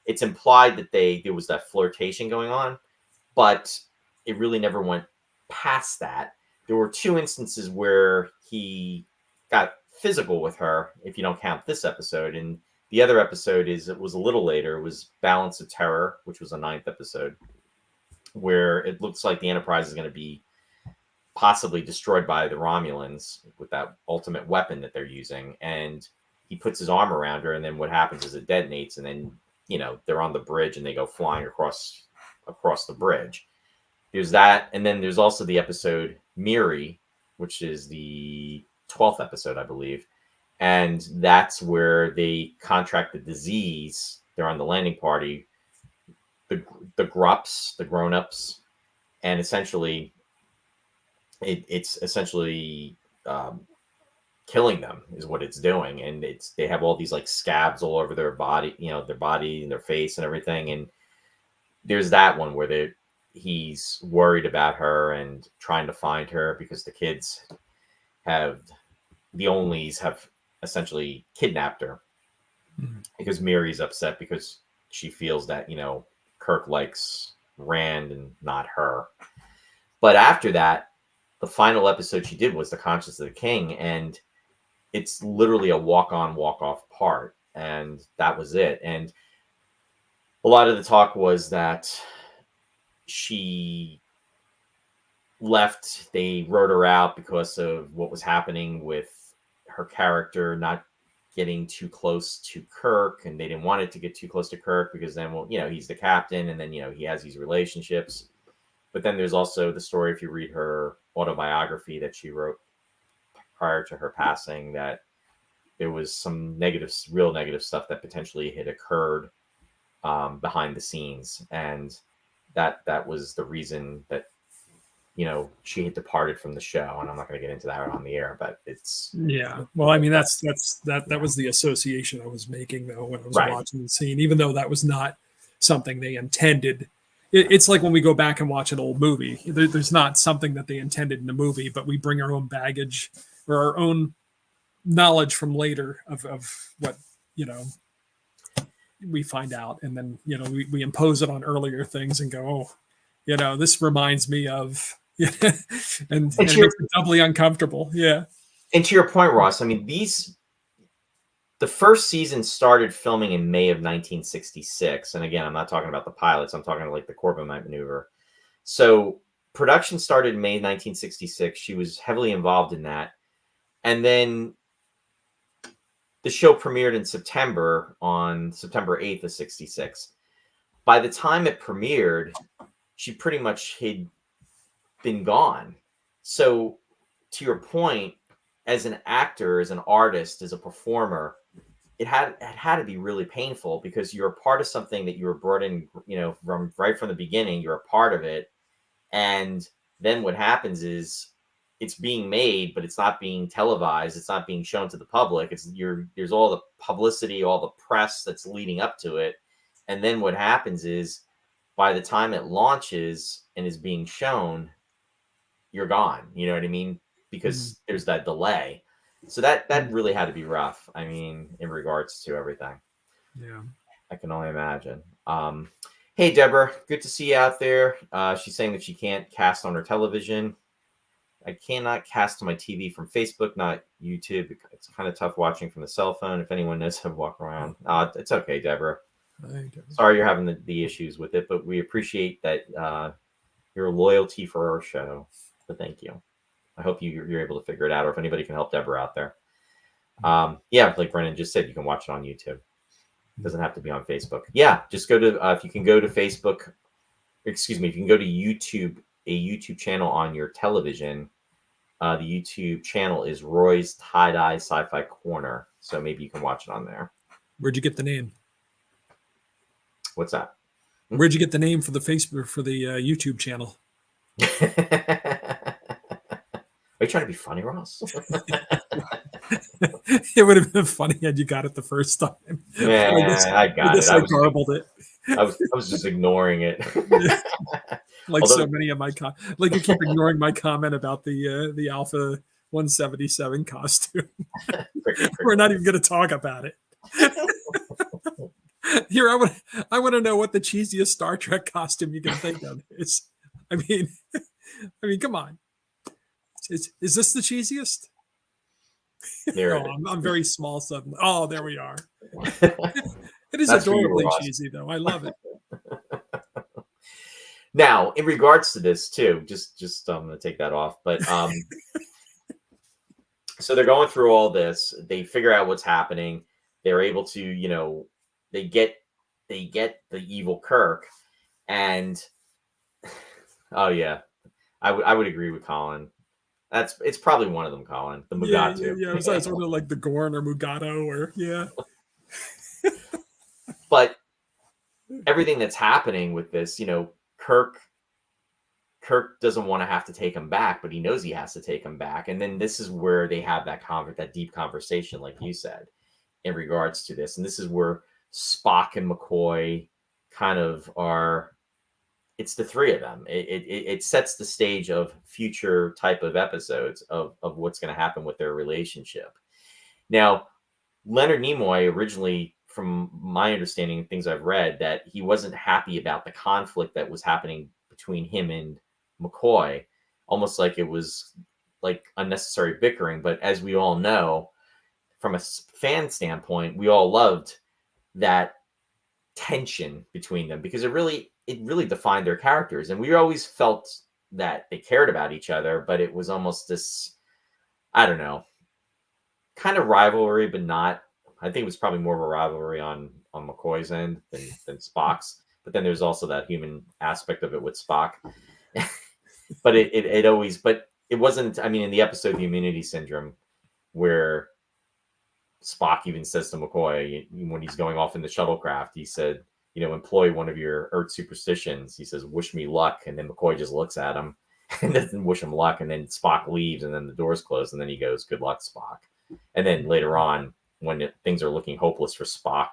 Speaker 1: It's implied that there was that flirtation going on, but it really never went past that. There were 2 instances where he got physical with her, if you don't count this episode. And the other episode it was a little later. It was Balance of Terror, which was a 9th episode, where it looks like the Enterprise is going to be possibly destroyed by the Romulans with that ultimate weapon that they're using. And he puts his arm around her, and then what happens is it detonates, and then, they're on the bridge and they go flying across the bridge. There's that. And then there's also the episode Miri, which is the 12th episode, I believe. And that's where they contract the disease. They're on the landing party, the grups, the grown-ups, and essentially it's essentially killing them is what it's doing. And they have all these like scabs all over their body, their body and their face and everything. And there's that one where he's worried about her and trying to find her because the kids the onlys have essentially kidnapped her because Miri's upset because she feels that, Kirk likes Rand and not her. But after that, the final episode she did was The Conscience of the King, and it's literally a walk-on, walk-off part, and that was it. And a lot of the talk was that she left. They wrote her out because of what was happening with her character not getting too close to Kirk, and they didn't want it to get too close to Kirk because then, he's the captain, and then, he has these relationships. But then there's also the story, if you read her autobiography that she wrote prior to her passing, that there was some real negative stuff that potentially had occurred behind the scenes. And that was the reason that, she had departed from the show. And I'm not going to get into that on the air, but it's.
Speaker 2: Yeah. Well, I mean, that was the association I was making though, when I was watching the scene, even though that was not something they intended. It's like when we go back and watch an old movie, there's not something that they intended in the movie, but we bring our own baggage or our own knowledge from later of what, we find out. And then, we impose it on earlier things and go, oh, this reminds me of, and it makes it doubly uncomfortable. Yeah.
Speaker 1: And to your point, Ross, I mean, the first season started filming in May of 1966. And again, I'm not talking about the pilots. I'm talking like the Corbomite maneuver. So production started in May 1966. She was heavily involved in that. And then the show premiered in September, on September 8th of 66. By the time it premiered, she pretty much had been gone. So to your point, as an actor, as an artist, as a performer, it had to be really painful because you're a part of something that you were brought in, from right from the beginning. You're a part of it. And then what happens is it's being made, but it's not being televised. It's not being shown to the public. There's all the publicity, all the press that's leading up to it. And then what happens is by the time it launches and is being shown, you're gone. You know what I mean? Because there's that delay. So that really had to be rough. I mean, in regards to everything.
Speaker 2: Yeah.
Speaker 1: I can only imagine. Hey, Deborah, good to see you out there. She's saying that she can't cast on her television. I cannot cast on my TV from Facebook, not YouTube. It's kind of tough watching from the cell phone. If anyone knows how to walk around, it's okay, Deborah. Sorry you're having the issues with it, but we appreciate that your loyalty for our show. So thank you. I hope you're able to figure it out, or if anybody can help Deborah out there. Yeah, like Brennan just said, you can watch it on YouTube. It doesn't have to be on Facebook. Yeah, just go to if you can go to Facebook. Excuse me, if you can go to YouTube, a YouTube channel on your television. The YouTube channel is Roy's Tie-Dye Sci-Fi Corner. So maybe you can watch it on there. Where'd you get the name? What's that? Where'd you get the name for the Facebook, for the YouTube channel? Are you trying to be funny, Ross?
Speaker 2: It would have been funny had you got it the first time.
Speaker 1: Yeah, I got it.
Speaker 2: I garbled it.
Speaker 1: I was just ignoring it.
Speaker 2: Like so many of my like you keep ignoring my comment about the Alpha 177 costume. We're not even going to talk about it. Here, I want to know what the cheesiest Star Trek costume you can think of is. I mean, come on. Is this the cheesiest?
Speaker 1: There
Speaker 2: No,
Speaker 1: it
Speaker 2: I'm very small suddenly. Oh, there we are.
Speaker 1: is.
Speaker 2: It is
Speaker 1: That's for you,
Speaker 2: adorably
Speaker 1: Ross.
Speaker 2: cheesy, though. I love it.
Speaker 1: Now, in regards to this too, just I'm gonna take that off. But so they're going through all this. They figure out what's happening. They're able to, they get the evil Kirk, and oh yeah, I would agree with Colin. It's probably one of them, Colin. The Mugatu.
Speaker 2: Yeah. It's sort of like the Gorn or Mugato, or yeah.
Speaker 1: But everything that's happening with this, Kirk doesn't want to have to take him back, but he knows he has to take him back. And then this is where they have that deep conversation, like you said, in regards to this. And this is where Spock and McCoy kind of are. It's the three of them. It sets the stage of future type of episodes of what's going to happen with their relationship. Now, Leonard Nimoy originally, from my understanding and things I've read, that he wasn't happy about the conflict that was happening between him and McCoy, almost like it was like unnecessary bickering. But as we all know, from a fan standpoint, we all loved that tension between them because it really defined their characters. And we always felt that they cared about each other, but it was almost this, I don't know, kind of rivalry, but not. I think it was probably more of a rivalry on McCoy's end than Spock's. But then there's also that human aspect of it with Spock. But it wasn't. I mean, in the episode "The Immunity Syndrome," where Spock even says to McCoy when he's going off in the shuttlecraft, he said, employ one of your Earth superstitions. He says, "Wish me luck," and then McCoy just looks at him and doesn't wish him luck. And then Spock leaves, and then the doors close, and then he goes, "Good luck, Spock." And then later on, when things are looking hopeless for Spock,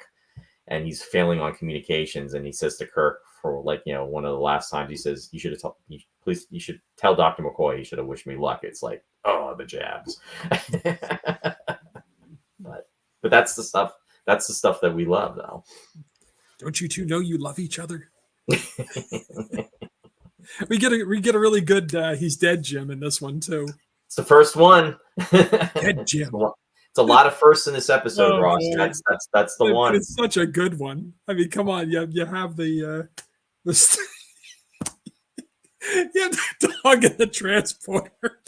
Speaker 1: and he's failing on communications, and he says to Kirk for one of the last times, he says, you should tell Dr. McCoy he should have wished me luck. It's like, oh, the jabs. but that's the stuff that we love, though.
Speaker 2: Don't you two know you love each other? we get a really good he's dead Jim in this one too.
Speaker 1: It's the first one.
Speaker 2: Dead Jim.
Speaker 1: It's a lot of firsts in this episode, Ross. That's the one.
Speaker 2: It's such a good one. I mean, come on, you have the you have the dog in the transporter.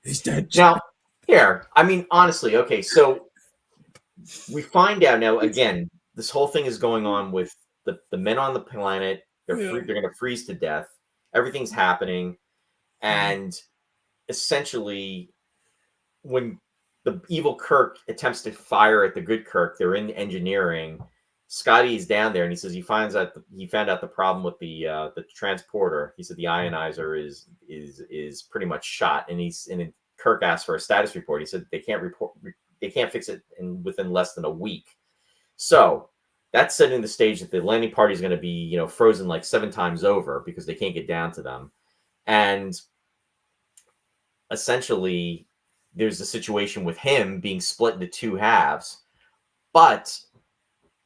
Speaker 2: He's dead.
Speaker 1: Now, here, I mean, honestly, okay, so we find out now again. This whole thing is going on with the men on the planet. They're going to freeze to death. Everything's happening, and essentially, when the evil Kirk attempts to fire at the good Kirk, they're in engineering. Scotty's down there, and he says he found out the problem with the transporter. He said the ionizer is pretty much shot, and Kirk asked for a status report. He said they can't fix it within less than a week. So that's setting the stage that the landing party is going to be frozen like 7 times over because they can't get down to them, and essentially there's a situation with him being split into 2 halves, but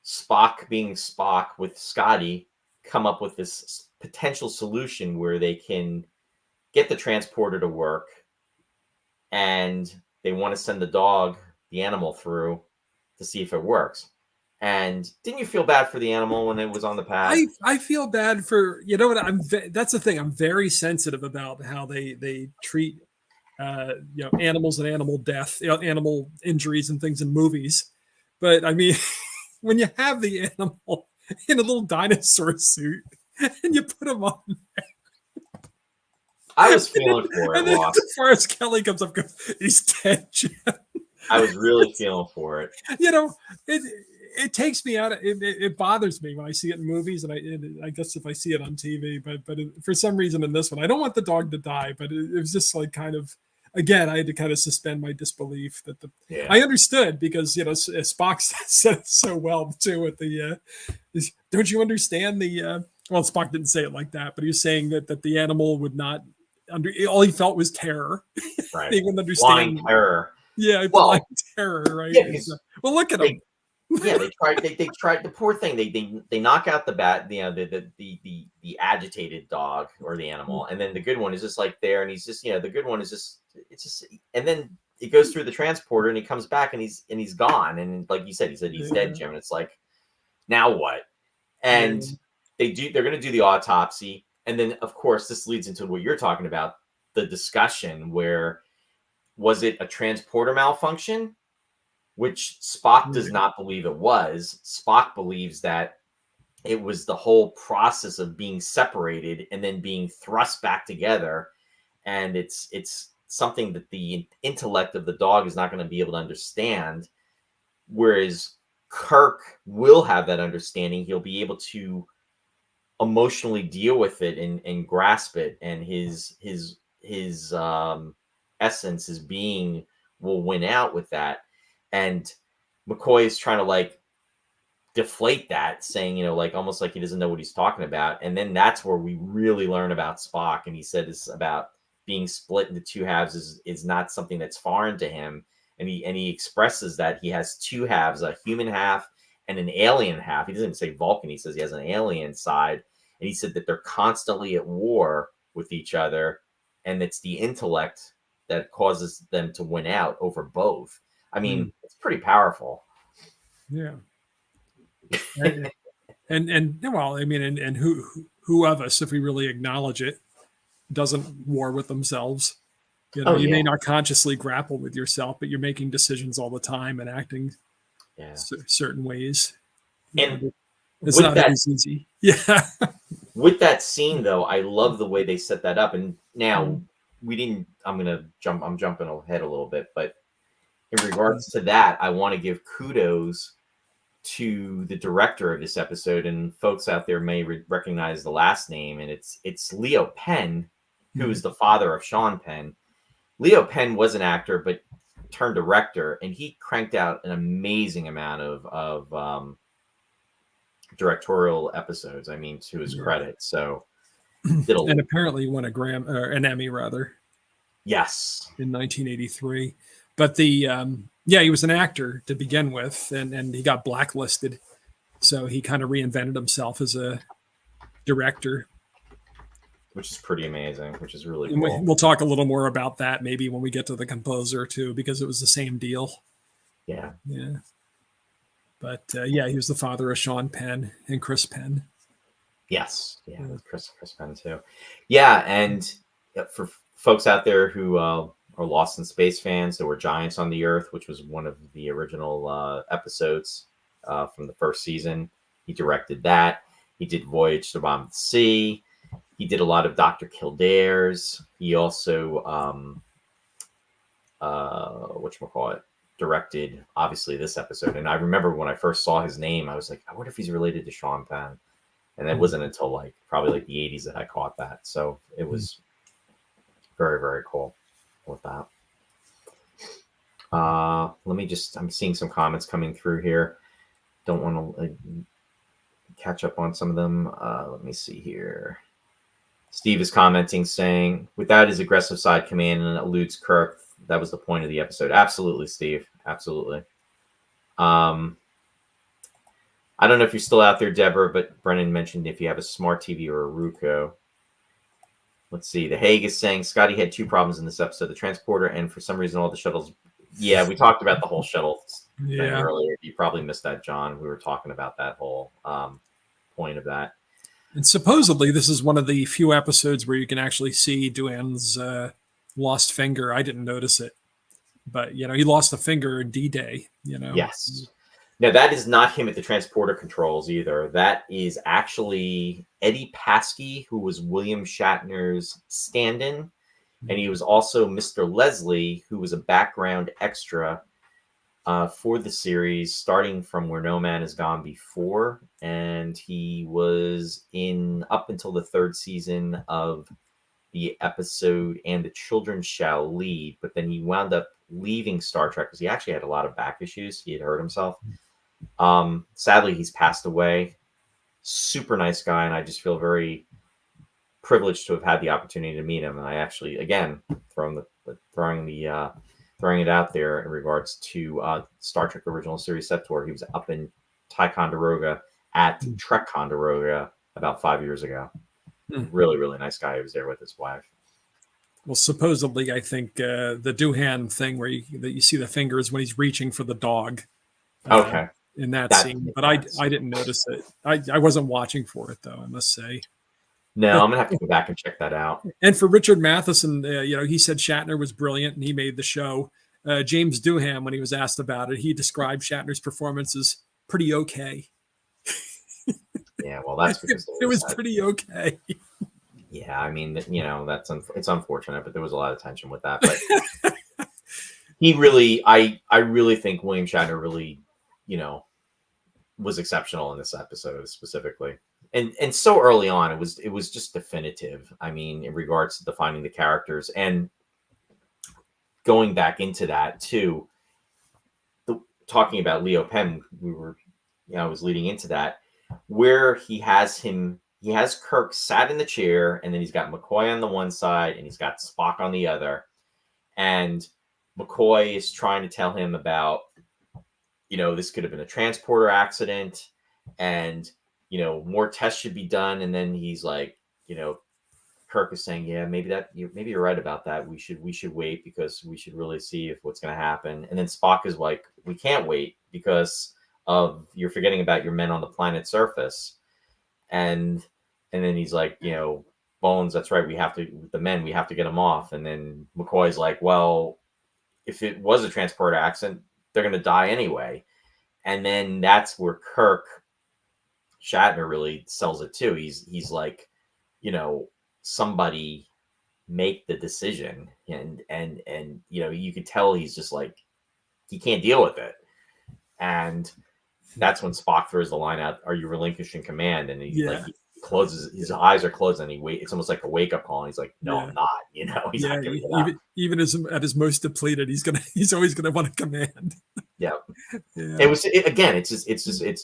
Speaker 1: Spock being Spock with Scotty come up with this potential solution where they can get the transporter to work, and they want to send the animal through to see if it works. And didn't you feel bad for the animal when it was on the pad?
Speaker 2: I feel bad for, what, that's the thing. I'm very sensitive about how they treat animals and animal death, animal injuries and things in movies. But I mean, when you have the animal in a little dinosaur suit and you put him on there.
Speaker 1: I was feeling for it,
Speaker 2: and then
Speaker 1: Ross.
Speaker 2: as far as Kelly comes up, goes, he's dead, Jim.
Speaker 1: I was really feeling for it.
Speaker 2: It takes me out. It bothers me when I see it in movies, and I guess if I see it on TV. But for some reason in this one, I don't want the dog to die. But it was just like kind of, again, I had to kind of suspend my disbelief that I understood because Spock said it so well too. With don't you understand well, Spock didn't say it like that, but he was saying that the animal would not all he felt was terror.
Speaker 1: Right.
Speaker 2: He wouldn't understand
Speaker 1: blind terror.
Speaker 2: Yeah, blind terror, right?
Speaker 1: Yeah,
Speaker 2: well, look at him.
Speaker 1: Yeah, they tried. They tried. The poor thing. They knock out the bat. The agitated dog or the animal, and then the good one is just like there, and he's just the good one is just it's just, and then it goes through the transporter, and he comes back, and he's gone, and like you said, he's dead, Jim, and it's like now what? And they're going to do the autopsy, and then of course this leads into what you're talking about, the discussion where was it a transporter malfunction? Which Spock does not believe it was. Spock believes that it was the whole process of being separated and then being thrust back together. And it's something that the intellect of the dog is not going to be able to understand. Whereas Kirk will have that understanding. He'll be able to emotionally deal with it and grasp it. And his essence, his being will win out with that. And McCoy is trying to like deflate that, saying, like almost like he doesn't know what he's talking about. And then that's where we really learn about Spock. And he said it's about being split into two halves is not something that's foreign to him. And he expresses that he has two halves, a human half and an alien half. He doesn't say Vulcan. He says he has an alien side. And he said that they're constantly at war with each other. And it's the intellect that causes them to win out over both. I mean, it's pretty powerful.
Speaker 2: Yeah. and well, I mean, and who of us, if we really acknowledge it, doesn't war with themselves? You may not consciously grapple with yourself, but you're making decisions all the time and acting certain ways.
Speaker 1: And
Speaker 2: it's not always easy. Yeah.
Speaker 1: With that scene, though, I love the way they set that up. And now I'm jumping ahead a little bit, but in regards to that, I want to give kudos to the director of this episode, and folks out there may recognize the last name, and it's Leo Penn, who is the father of Sean Penn. Leo Penn was an actor, but turned director, and he cranked out an amazing amount of directorial episodes. I mean, to his credit. So,
Speaker 2: and apparently won an Emmy rather.
Speaker 1: Yes,
Speaker 2: in 1983. But he was an actor to begin with, and he got blacklisted. So he kind of reinvented himself as a director.
Speaker 1: Which is pretty amazing, which is really cool.
Speaker 2: We'll talk a little more about that maybe when we get to the composer too, because it was the same deal.
Speaker 1: Yeah.
Speaker 2: Yeah. But he was the father of Sean Penn and Chris Penn.
Speaker 1: Yes. Yeah. Chris Penn too. Yeah. And for folks out there who are Lost in Space fans, there were Giants on the Earth, which was one of the original episodes from the first season. He directed that. He did Voyage to the Bottom of the Sea. He did a lot of Dr. Kildare's. He also, directed, obviously, this episode. And I remember when I first saw his name, I was like, I wonder if he's related to Sean Penn. And it wasn't until probably the 80s that I caught that. So it was very, very cool with that. I'm seeing some comments coming through here. Don't want to catch up on some of them. Let me see here. Steve is commenting saying, without his aggressive side command and eludes Kirk, that was the point of the episode. Absolutely, Steve. Absolutely. I don't know if you're still out there, Deborah, but Brennan mentioned if you have a smart TV or a Roku. Let's see. The Hague is saying Scotty had two problems in this episode, the transporter and for some reason all the shuttles. Yeah, we talked about the whole shuttle thing earlier. You probably missed that, John. We were talking about that whole point of that.
Speaker 2: And supposedly this is one of the few episodes where you can actually see Duane's lost finger. I didn't notice it, but he lost a finger in D-Day.
Speaker 1: Yes. Now that is not him at the transporter controls either. That is actually Eddie Paskey, who was William Shatner's stand-in, and he was also Mr. Leslie, who was a background extra for the series, starting from Where No Man Has Gone Before, and he was in up until the third season of the episode And the Children Shall Lead, but then he wound up leaving Star Trek because he actually had a lot of back issues. He had hurt himself. Sadly, he's passed away. Super nice guy, and I just feel very privileged to have had the opportunity to meet him. And I actually, again, throwing the throwing it out there in regards to Star Trek Original Series set tour. He was up in Ticonderoga at Ticonderoga about 5 years ago. Really, really nice guy who was there with his wife.
Speaker 2: Well, supposedly, I think the Doohan thing where you see the fingers when he's reaching for the dog.
Speaker 1: Okay.
Speaker 2: In that scene, but I didn't notice it. I wasn't watching for it though, I must say.
Speaker 1: No, I'm gonna have to go back and check that out.
Speaker 2: And for Richard Matheson, he said Shatner was brilliant and he made the show. James Doohan, when he was asked about it, he described Shatner's performance as pretty okay.
Speaker 1: Yeah, well, that's because
Speaker 2: it was pretty okay.
Speaker 1: Yeah, I mean, it's unfortunate, but there was a lot of tension with that. But he really, I really think William Shatner really, was exceptional in this episode specifically, and so early on, it was just definitive. I mean, in regards to defining the characters and going back into that too. Talking about Leo Penn, I was leading into that where he has Kirk sat in the chair, and then he's got McCoy on the one side, and he's got Spock on the other, and McCoy is trying to tell him about, this could have been a transporter accident, and, more tests should be done. And then he's like, Kirk is saying, yeah, maybe you're right about that. We should wait because we should really see if what's going to happen. And then Spock is like, we can't wait because of you're forgetting about your men on the planet's surface. And then he's like, Bones, that's right. We have to get them off. And then McCoy's like, well, if it was a transporter accident, they're going to die anyway. And then that's where Shatner really sells it too. He's like, somebody make the decision, and you could tell he's just like, he can't deal with it. And that's when Spock throws the line out, are you relinquishing command? And he closes, his eyes are closed, and it's almost like a wake-up call, and he's like, no, I'm not, he's not giving it up.
Speaker 2: Even at his most depleted, he's always gonna want to command.
Speaker 1: Yeah. It's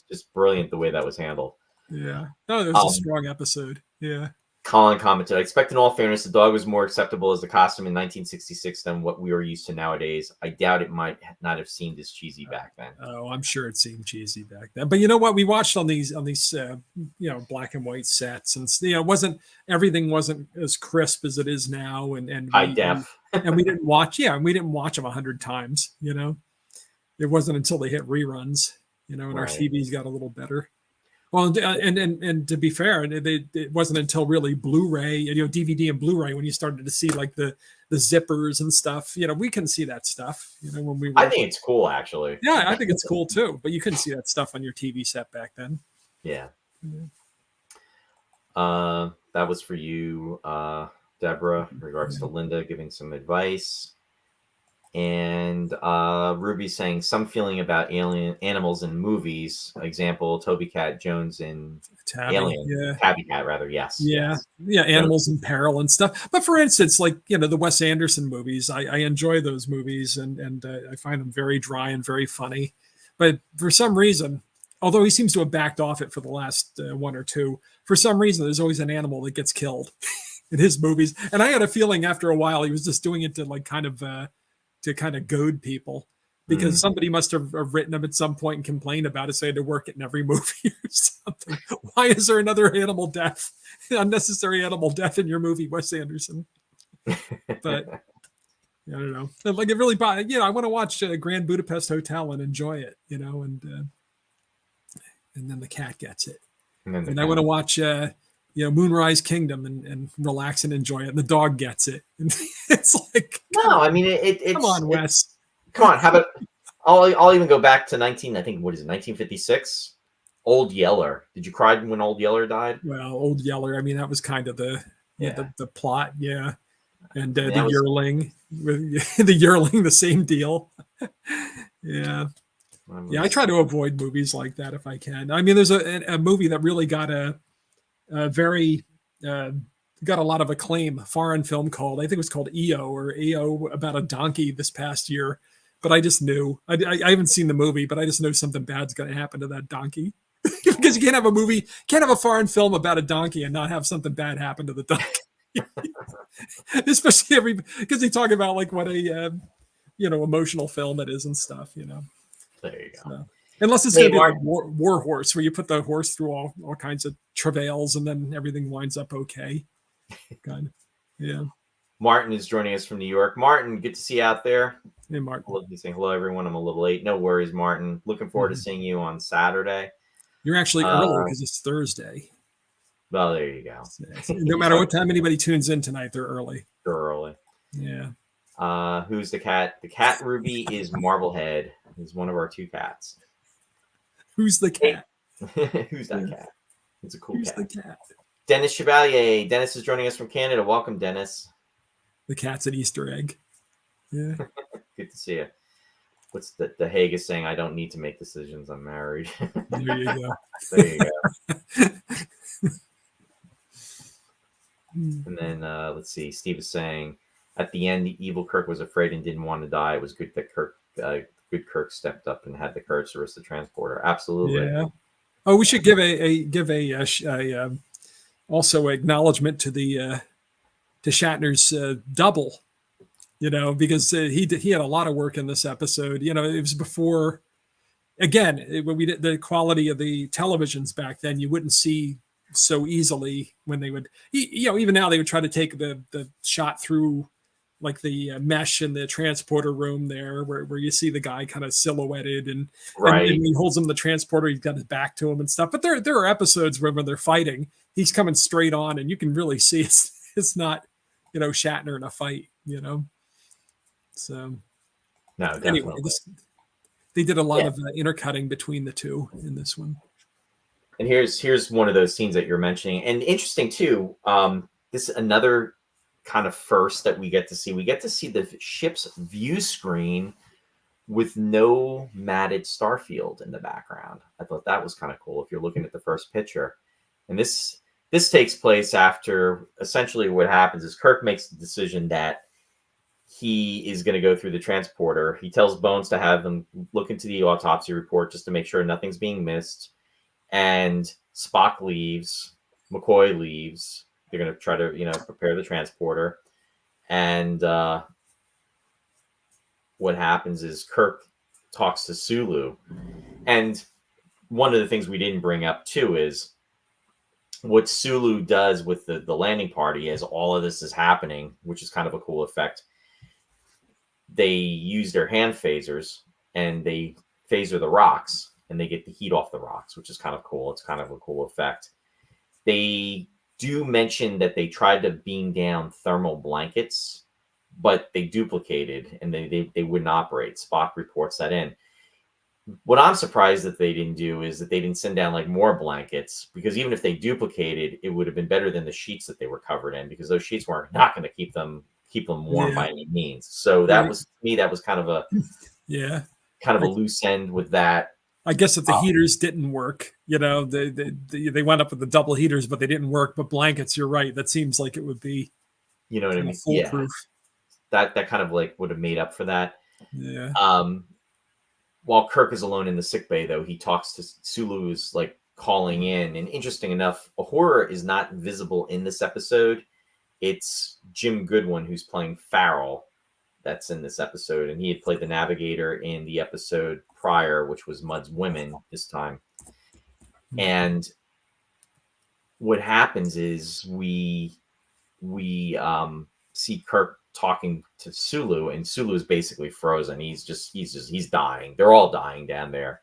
Speaker 1: just brilliant the way that was handled.
Speaker 2: Yeah. No, it was a strong episode. Yeah. Colin
Speaker 1: commented, I expect in all fairness, the dog was more acceptable as the costume in 1966 than what we are used to nowadays. I doubt it might not have seemed as cheesy back then.
Speaker 2: Oh, I'm sure it seemed cheesy back then. But you know what? We watched on these black and white sets, and everything wasn't as crisp as it is now. And
Speaker 1: high def.
Speaker 2: And we didn't watch them 100 times. It wasn't until they hit reruns, and our TVs got a little better. Well, and to be fair, it wasn't until really Blu-ray, DVD and Blu-ray when you started to see like the zippers and stuff. We can see that stuff.
Speaker 1: I think it's cool, actually.
Speaker 2: Yeah, I think it's cool too. But you couldn't see that stuff on your TV set back then.
Speaker 1: Yeah. That was for you, Deborah, in regards to Linda giving some advice. And Ruby saying some feeling about alien animals in movies. Example, Toby Cat Jones in Alien. Tabby Cat, rather. Yes.
Speaker 2: Yeah. Yeah. Animals in peril and stuff. But for instance, like, the Wes Anderson movies, I enjoy those movies and I find them very dry and very funny. But for some reason, although he seems to have backed off it for the last one or two, for some reason, there's always an animal that gets killed in his movies. And I had a feeling after a while he was just doing it to like kind of goad people, because somebody must have written them at some point and complained about it, so they had to work it in every movie or something. Why is there another unnecessary animal death in your movie, Wes Anderson? But I don't know. Like it really, I want to watch Grand Budapest Hotel and enjoy it, and then the cat gets it, and I want to watch Moonrise Kingdom and relax and enjoy it. And the dog gets it. And it's like,
Speaker 1: it's
Speaker 2: come on, Wes.
Speaker 1: Come on. How about I'll even go back to 1956. Old Yeller. Did you cry when Old Yeller died?
Speaker 2: Well, Old Yeller. That was kind of the plot. Yeah. And the yearling, the same deal. Yeah. Yeah. I try to avoid movies like that if I can. There's a movie that really got got a lot of acclaim, foreign film called, I think it was called EO about a donkey this past year. But I just knew, I haven't seen the movie, but I just know something bad's going to happen to that donkey. Because you can't have a foreign film about a donkey and not have something bad happen to the donkey. Especially because they talk about like what emotional film it is and stuff.
Speaker 1: There you go.
Speaker 2: So, unless it's
Speaker 1: Hey,
Speaker 2: going to be
Speaker 1: Mark.
Speaker 2: like war horse, where you put the horse through all kinds of travails and then everything winds up okay. Kind of. Yeah.
Speaker 1: Martin is joining us from New York. Martin, good to see you out there.
Speaker 2: Hey, Martin.
Speaker 1: He's saying hello, everyone. I'm a little late. No worries, Martin. Looking forward to seeing you on Saturday.
Speaker 2: You're actually early because it's Thursday.
Speaker 1: Well, there you go.
Speaker 2: No matter what time anybody tunes in tonight, they're early.
Speaker 1: They're early.
Speaker 2: Yeah.
Speaker 1: Who's the cat? The cat Ruby is Marblehead. He's one of our 2 cats.
Speaker 2: Who's the cat?
Speaker 1: Who's that cat? It's a cool
Speaker 2: Who's
Speaker 1: cat.
Speaker 2: the cat?
Speaker 1: Dennis Chevalier. Dennis is joining us from Canada. Welcome, Dennis.
Speaker 2: The cat's an Easter egg. Yeah.
Speaker 1: Good to see you. What's the Hague is saying? I don't need to make decisions. I'm married.
Speaker 2: There you go.
Speaker 1: There you go. And then let's see. Steve is saying at the end, the evil Kirk was afraid and didn't want to die. It was good that Kirk stepped up and had the courage to risk the transporter. Absolutely.
Speaker 2: Yeah. Oh, we should give also acknowledgement to to Shatner's double. Because he had a lot of work in this episode. It was before, again, when we did the quality of the televisions back then, you wouldn't see so easily when they would, even now they would try to take the shot through like the mesh in the transporter room there, where you see the guy kind of silhouetted and he holds him the transporter, he's got his back to him and stuff. But there are episodes where when they're fighting, he's coming straight on, and you can really see it's not Shatner in a fight. So
Speaker 1: no,
Speaker 2: anyway, they did a lot of intercutting between the two in this one.
Speaker 1: And here's one of those scenes that you're mentioning, and interesting too. This is another kind of first that we get to see. We get to see the ship's view screen with no matted starfield in the background. I thought that was kind of cool if you're looking at the first picture. And this takes place after essentially what happens is Kirk makes the decision that he is going to go through the transporter. He tells Bones to have them look into the autopsy report just to make sure nothing's being missed. And Spock leaves, McCoy leaves. They're going to try to, prepare the transporter. And what happens is Kirk talks to Sulu. And one of the things we didn't bring up too is what Sulu does with the landing party as all of this is happening, which is kind of a cool effect. They use their hand phasers and they phaser the rocks and they get the heat off the rocks, which is kind of cool. It's kind of a cool effect. They do mention that they tried to beam down thermal blankets, but they duplicated and they wouldn't operate. Spock reports that in. What I'm surprised that they didn't do is that they didn't send down like more blankets, because even if they duplicated, it would have been better than the sheets that they were covered in, because those sheets weren't not going to keep them warm by any means. So that was, to me, that was kind of a a loose end with that.
Speaker 2: I guess if the heaters didn't work, they wound up with the double heaters, but they didn't work. But blankets, you're right. That seems like it would be,
Speaker 1: what I mean?
Speaker 2: Foolproof.
Speaker 1: Yeah. That kind of like would have made up for that.
Speaker 2: Yeah.
Speaker 1: While Kirk is alone in the sickbay, though, he talks to Sulu, who's like calling in. And interesting enough, a horror is not visible in this episode. It's Jim Goodwin, who's playing Farrell, that's in this episode. And he had played the navigator in the episode prior, which was Mudd's Women this time. And what happens is we see Kirk talking to Sulu, and Sulu is basically frozen. He's dying. They're all dying down there,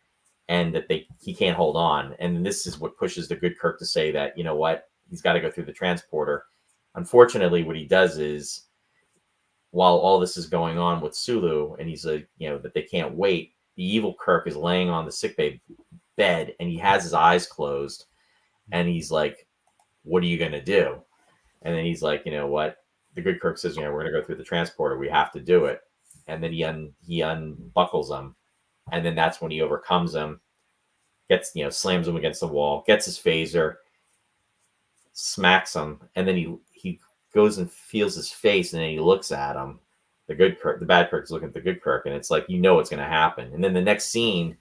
Speaker 1: and that he can't hold on. And this is what pushes the good Kirk to say that, you know what, he's got to go through the transporter. Unfortunately, what he does is, while all this is going on with Sulu, and he's like, that they can't wait, the evil Kirk is laying on the sickbay bed, and he has his eyes closed, and he's like, what are you going to do? And then he's like, you know what? The good Kirk says, we're going to go through the transporter. We have to do it. And then he unbuckles them. And then that's when he overcomes them, gets, slams him against the wall, gets his phaser, smacks him. And then he goes and feels his face, and then he looks at him. The good Kirk, the bad Kirk's looking at the good Kirk, and it's like, what's going to happen. And then the next scene,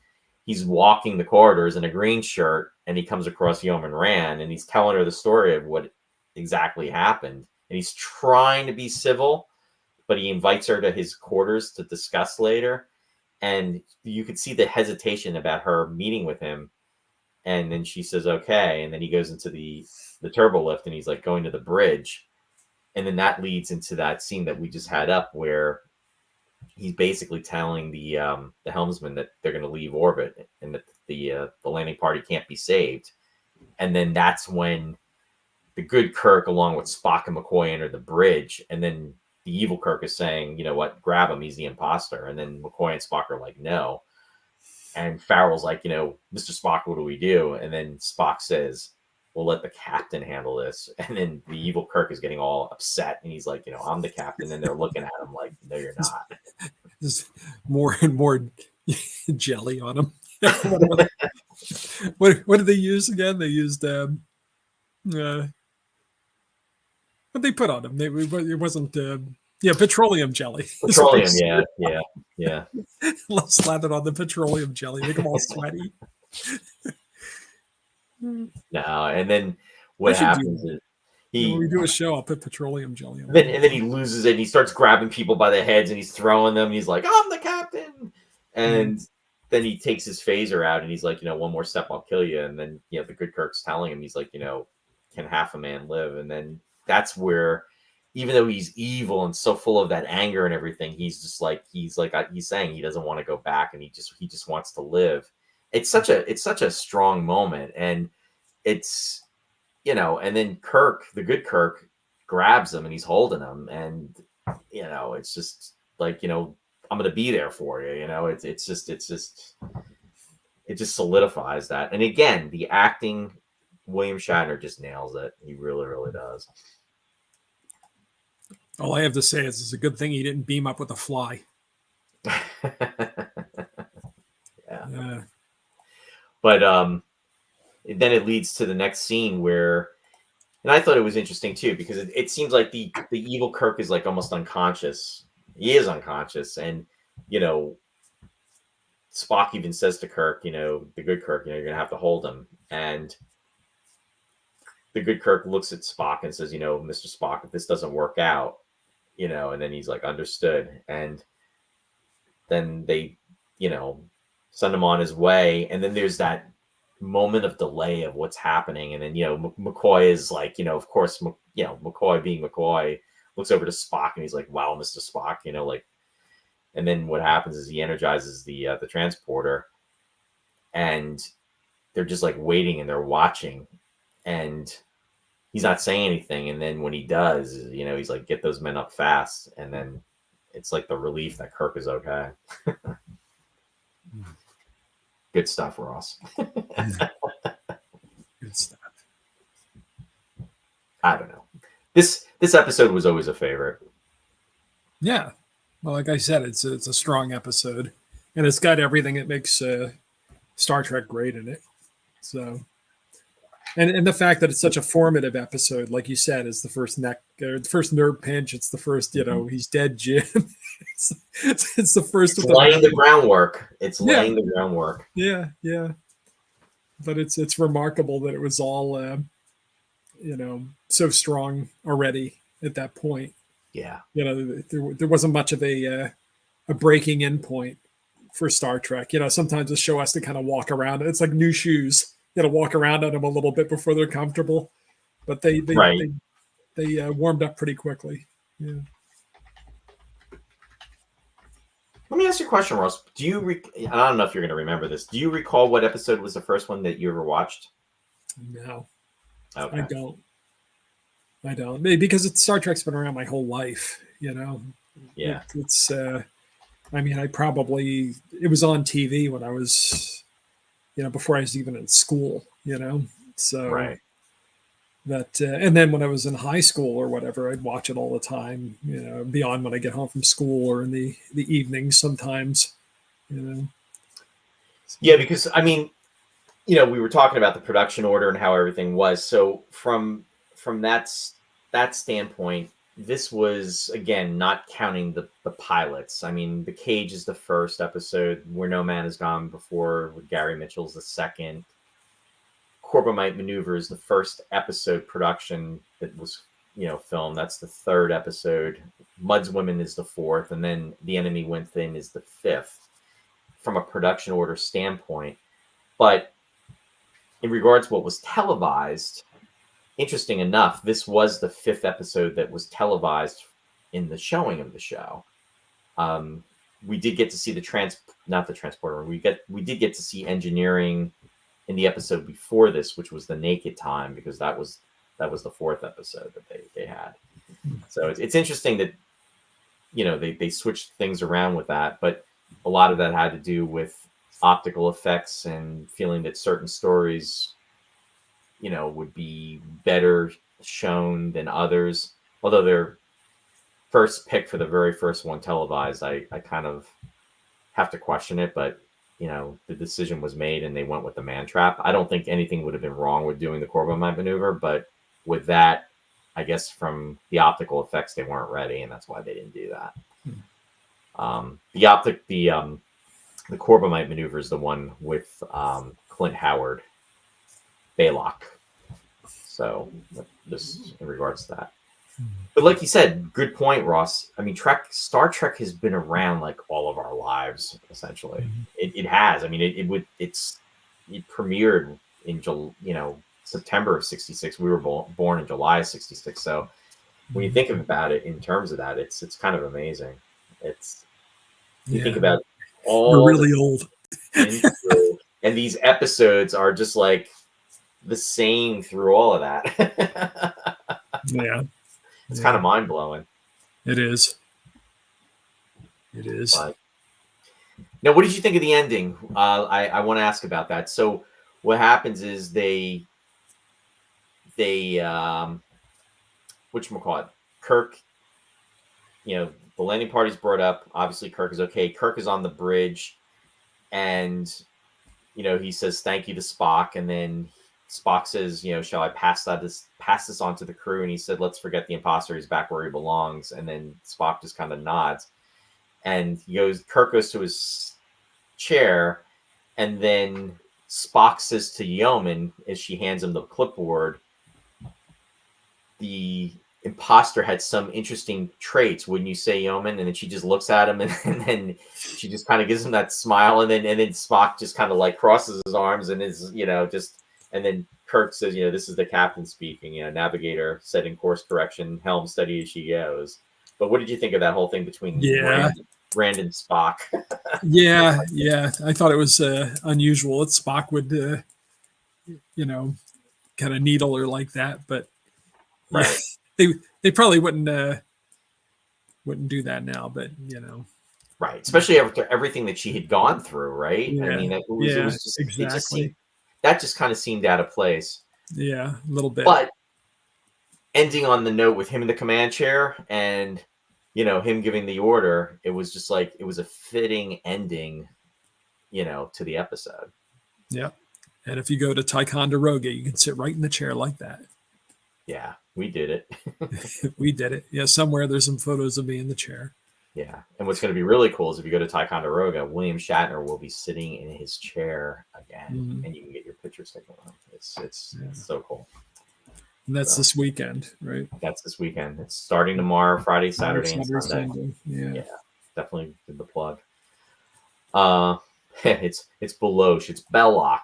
Speaker 1: he's walking the corridors in a green shirt, and he comes across Yeoman Rand, and he's telling her the story of what exactly happened. And he's trying to be civil, but he invites her to his quarters to discuss later. And you could see the hesitation about her meeting with him. And then she says, okay. And then he goes into the turbo lift and he's like going to the bridge. And then that leads into that scene that we just had up where he's basically telling the helmsman that they're going to leave orbit and that the landing party can't be saved. And then that's when the good Kirk, along with Spock and McCoy, enter the bridge. And then the evil Kirk is saying, you know what, grab him. He's the imposter. And then McCoy and Spock are like, no. And Farrell's like, you know, Mr. Spock, what do we do? And then Spock says, we'll let the captain handle this. And then the evil Kirk is getting all upset. And he's like, you know, I'm the captain. And they're looking at him like, no, you're not.
Speaker 2: There's more and more jelly on him. What did they use again? They used what they put on him. It wasn't petroleum jelly.
Speaker 1: Petroleum, yeah.
Speaker 2: Slathered on the petroleum jelly, make them all sweaty.
Speaker 1: No, and then what happens is
Speaker 2: when we do a show, I'll put petroleum jelly on.
Speaker 1: And then he loses it. And he starts grabbing people by the heads and he's throwing them. And he's like, I'm the captain. And then he takes his phaser out and he's like, you know, one more step, I'll kill you. And then, you know, the good Kirk's telling him, he's like, you know, can half a man live? And then that's where, even though he's evil and so full of that anger and everything, he's saying he doesn't want to go back and he just wants to live. It's such a strong moment. And it's, you know, and then Kirk, the good Kirk, grabs him and he's holding him. And, you know, it's just like, you know, I'm going to be there for you. You know, it just solidifies that. And again, the acting, William Shatner just nails it. He really, really does.
Speaker 2: All I have to say is it's a good thing he didn't beam up with a fly.
Speaker 1: Yeah. But then it leads to the next scene where, and I thought it was interesting too, because it seems like the evil Kirk is like almost unconscious. He is unconscious. And, you know, Spock even says to Kirk, you know, the good Kirk, you know, you're going to have to hold him. And the good Kirk looks at Spock and says, you know, Mr. Spock, if this doesn't work out, you know, and then he's like, understood. And then they, you know, send him on his way. And then there's that moment of delay of what's happening. And then, you know, McCoy is like, you know, of course, you know, McCoy being McCoy looks over to Spock and he's like, wow, Mr. Spock, you know, like, and then what happens is he energizes the transporter and they're just like waiting and they're watching and he's not saying anything. And then when he does, you know, he's like, get those men up fast. And then it's like the relief that Kirk is okay. Good stuff, Ross.
Speaker 2: Good stuff.
Speaker 1: I don't know. This episode was always a favorite.
Speaker 2: Yeah. Well, like I said, it's a strong episode. And it's got everything that makes Star Trek great in it. So, and the fact that it's such a formative episode, like you said, is the first nerve pinch. It's the first, you know, he's dead, Jim. it's the first.
Speaker 1: It's laying the groundwork. It's laying the groundwork.
Speaker 2: Yeah, yeah. But it's remarkable that it was all, you know, so strong already at that point.
Speaker 1: Yeah.
Speaker 2: You know, there wasn't much of a breaking in point for Star Trek. You know, sometimes the show has to kind of walk around. It's like new shoes. You got to walk around on them a little bit before they're comfortable. But they warmed up pretty quickly. Yeah.
Speaker 1: Let me ask you a question, Ross. I don't know if you're going to remember this. Do you recall what episode was the first one that you ever watched?
Speaker 2: No.
Speaker 1: Okay.
Speaker 2: I don't. Maybe because Star Trek's been around my whole life, you know.
Speaker 1: Yeah.
Speaker 2: It's I mean, it was on TV when I was, you know, before I was even in school, you know. So
Speaker 1: right.
Speaker 2: That and then when I was in high school or whatever, I'd watch it all the time, you know, beyond when I get home from school or in the evenings sometimes, you know.
Speaker 1: Yeah, because I mean, you know, we were talking about the production order and how everything was. So from that standpoint, this was, again, not counting the pilots. I mean, The Cage is the first episode. Where No Man Has Gone Before with Gary Mitchell's the second. Corbomite Maneuver is the first episode production that was, you know, filmed. That's the third episode. Mud's Women is the fourth, and then The Enemy Within is the fifth from a production order standpoint. But in regards to what was televised, interesting enough, this was the fifth episode that was televised in the showing of the show. We did get to see not the transporter. We did get to see engineering in the episode before this, which was the naked time, because that was the fourth episode that they had. So it's interesting that, you know, they switched things around with that, but a lot of that had to do with optical effects and feeling that certain stories, you know, would be better shown than others. Although their first pick for the very first one televised, I kind of have to question it, but you know, the decision was made and they went with the man trap. I don't think anything would have been wrong with doing the Corbomite maneuver, but with that, I guess from the optical effects, they weren't ready, and that's why they didn't do that. The Corbomite maneuver is the one with Clint Howard, Baylock. So just in regards to that. But like you said, good point, Ross. I mean, Star Trek has been around like all of our lives, essentially. It has. I mean, it premiered in September of '66. We were born in July of '66. So when you think about it in terms of that, it's kind of amazing. You think about all
Speaker 2: we're really old,
Speaker 1: and these episodes are just like the same through all of that.
Speaker 2: Yeah.
Speaker 1: It's kind of mind blowing.
Speaker 2: It is. But,
Speaker 1: now, what did you think of the ending? I want to ask about that. So, what happens is they whatchamacallit, Kirk. You know, the landing party's brought up. Obviously, Kirk is okay. Kirk is on the bridge, and you know he says thank you to Spock, and then Spock says, you know, shall I pass this on to the crew? And he said, let's forget the imposter. He's back where he belongs. And then Spock just kind of nods. And Kirk goes to his chair. And then Spock says to Yeoman, as she hands him the clipboard, the imposter had some interesting traits, wouldn't you say, Yeoman? And then she just looks at him, and then she just kind of gives him that smile. And then Spock just kind of like crosses his arms and is, you know, just. And then Kirk says, you know, this is the captain speaking, you know, navigator setting course correction, helm steady as she goes. But what did you think of that whole thing between Rand and Spock?
Speaker 2: Yeah. I thought it was unusual that Spock would, you know, kind of needle her like that. But
Speaker 1: right.
Speaker 2: they probably wouldn't do that now. But, you know.
Speaker 1: Right. Especially after everything that she had gone through, right?
Speaker 2: Yeah.
Speaker 1: I mean, it was just,
Speaker 2: exactly.
Speaker 1: That just kind of seemed out of place.
Speaker 2: Yeah, a little bit.
Speaker 1: But ending on the note with him in the command chair and, you know, him giving the order, it was just like, it was a fitting ending, you know, to the episode.
Speaker 2: Yeah. And if you go to Ticonderoga, you can sit right in the chair like that.
Speaker 1: Yeah, we did it.
Speaker 2: We did it. Yeah, somewhere there's some photos of me in the chair. Yeah.
Speaker 1: And what's going to be really cool is if you go to Ticonderoga, William Shatner will be sitting in his chair again, and you can get your pictures taken with him. It's so cool.
Speaker 2: And that's this weekend, right?
Speaker 1: That's this weekend. It's starting tomorrow, Friday, Saturday, and Sunday.
Speaker 2: Yeah,
Speaker 1: definitely did the plug. It's Beloche. It's Belloc.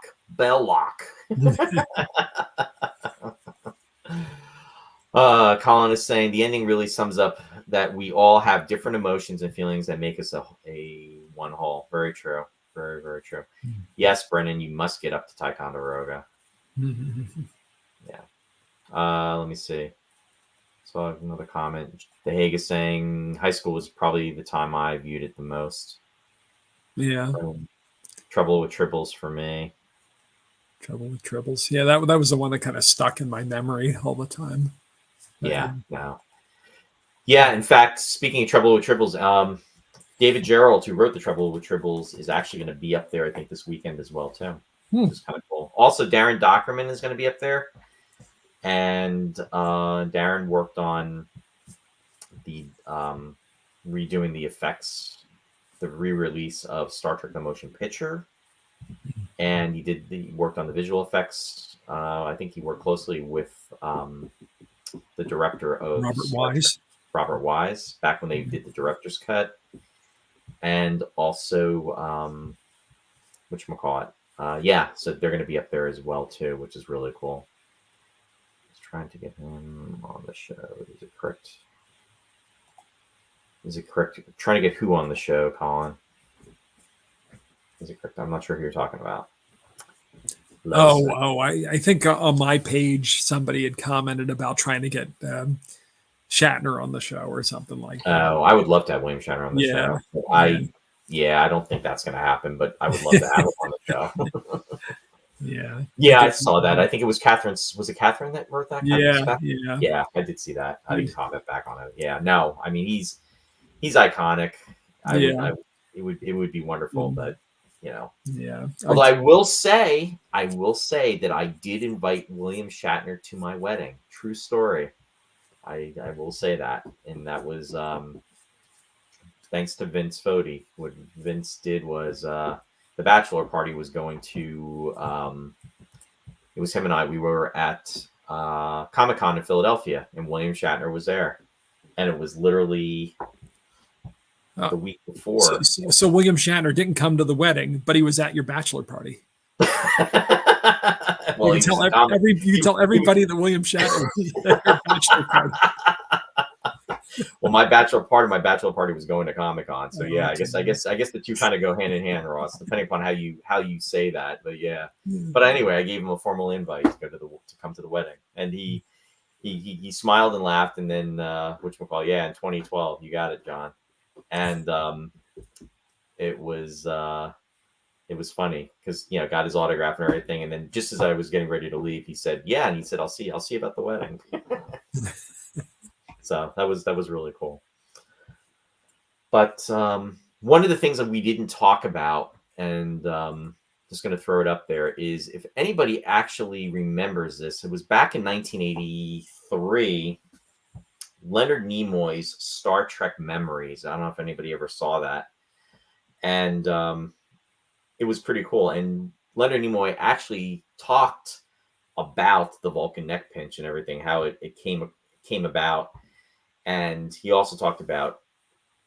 Speaker 1: Colin is saying the ending really sums up that we all have different emotions and feelings that make us a one whole. Very true. Very, very true. Yes, Brennan, you must get up to Ticonderoga. Yeah. Let me see. So another comment. The Hague is saying high school was probably the time I viewed it the most.
Speaker 2: Yeah.
Speaker 1: Trouble with Tribbles for me.
Speaker 2: Trouble with Tribbles. Yeah, that was the one that kind of stuck in my memory all the time.
Speaker 1: Yeah. No. Yeah. In fact, speaking of Trouble with Tribbles, David Gerald, who wrote the Trouble with Tribbles, is actually going to be up there, I think, this weekend as well, too. Which is kind of cool. Also, Darren Dockerman is going to be up there. And Darren worked on the redoing the effects, the re-release of Star Trek: The Motion Picture. And he worked on the visual effects. I think he worked closely with the director of
Speaker 2: Robert Wise.
Speaker 1: Robert Wise back when they did the director's cut, and also whatchamacallit. Yeah, so they're going to be up there as well too, which is really cool. Just trying to get him on the show. Is it correct? Is it correct? Trying to get who on the show, Colin? Is it correct? I'm not sure who you're talking about.
Speaker 2: I think on my page somebody had commented about trying to get Shatner on the show or something like that.
Speaker 1: Oh, I would love to have William Shatner on the show. I don't think that's going to happen, but I would love to have him on the show. Yeah, I saw that. I think it was Catherine. Was it Catherine that wrote that? Yeah, I did see that. I didn't comment back on it. Yeah, no, I mean he's iconic. It would be wonderful, but you know.
Speaker 2: Yeah.
Speaker 1: Although I will say that I did invite William Shatner to my wedding. True story. I will say that, and that was thanks to Vince Fodi. What Vince did was the bachelor party was going to. It was him and I. We were at Comic-Con in Philadelphia, and William Shatner was there, and it was literally the week before.
Speaker 2: So William Shatner didn't come to the wedding, but he was at your bachelor party.
Speaker 1: Well,
Speaker 2: you can tell everybody that William Shatner was at your bachelor party.
Speaker 1: Well, my bachelor party was going to Comic-Con. So yeah, I guess the two kind of go hand in hand, Ross, depending upon how you say that. But yeah. But anyway, I gave him a formal invite to come to the wedding, and he smiled and laughed, and then in 2012, you got it, John. And it was funny because got his autograph and everything, and then just as I was getting ready to leave, he said, "Yeah," and he said, "I'll see you about the wedding." So that was really cool. But one of the things that we didn't talk about, and just going to throw it up there, is if anybody actually remembers this, it was back in 1983. Leonard Nimoy's Star Trek Memories. I don't know if anybody ever saw that. And it was pretty cool. And Leonard Nimoy actually talked about the Vulcan neck pinch and everything, how it came about. And he also talked about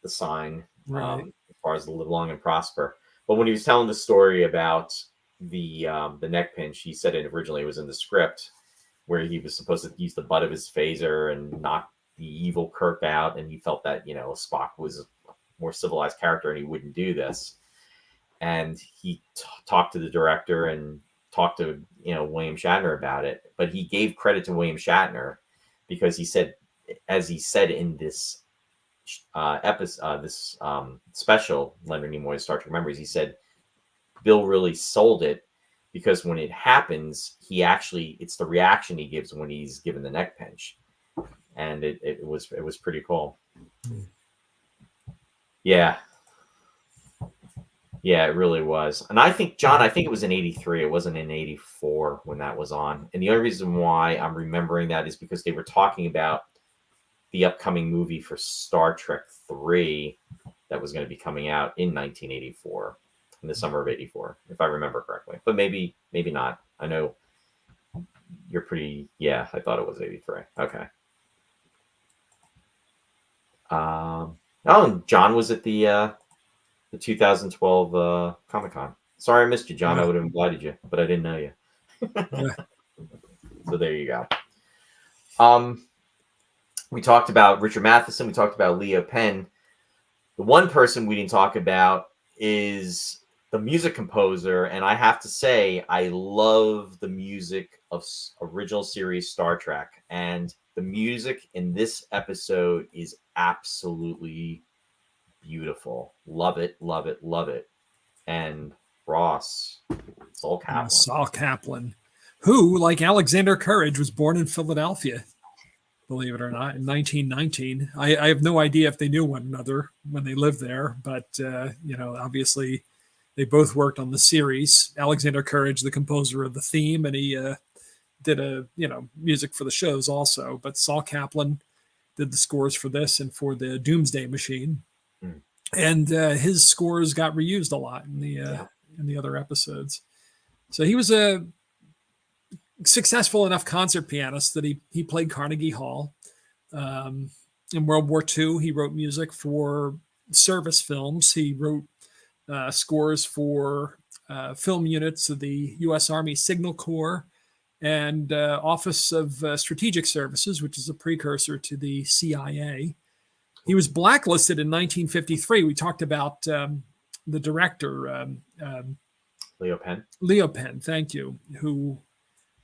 Speaker 1: the sign, as far as the live long and prosper. But when he was telling the story about the neck pinch, he said it originally was in the script where he was supposed to use the butt of his phaser and knock the evil Kirk out, and he felt that Spock was a more civilized character and he wouldn't do this. And he talked to the director and talked to William Shatner about it, but he gave credit to William Shatner because he said, as he said in this episode, this special Leonard Nimoy Star Trek Memories, he said Bill really sold it because when it happens, it's the reaction he gives when he's given the neck pinch. And it was pretty cool. Yeah, it really was. And I think, John, it was in 83. It wasn't in 84 when that was on. And the only reason why I'm remembering that is because they were talking about the upcoming movie for Star Trek 3 that was going to be coming out in 1984, in the summer of 84, if I remember correctly. But maybe not. I know you're pretty... Yeah, I thought it was 83. Okay. And John was at the 2012 Comic-Con. Sorry I missed you, John. I would have invited you, but I didn't know you. So there you go. We talked about Richard Matheson. We talked about Leo Penn. The one person we didn't talk about is the music composer, and I have to say I love the music of original series Star Trek, and the music in this episode is absolutely beautiful. Love it, love it, love it. And Ross, Saul
Speaker 2: Kaplan, who, like Alexander Courage, was born in Philadelphia, believe it or not, in 1919. I have no idea if they knew one another when they lived there, but obviously they both worked on the series. Alexander Courage, the composer of the theme, and he did music for the shows also. But Saul Kaplan did the scores for this and for the Doomsday Machine, and his scores got reused a lot in the other episodes. So he was a successful enough concert pianist that he played Carnegie Hall. in World War II. He wrote music for service films. He wrote scores for film units of the U.S. Army Signal Corps and Office of Strategic Services, which is a precursor to the CIA. He was blacklisted in 1953. We talked about the director,
Speaker 1: Leo Penn.
Speaker 2: Leo Penn, thank you, who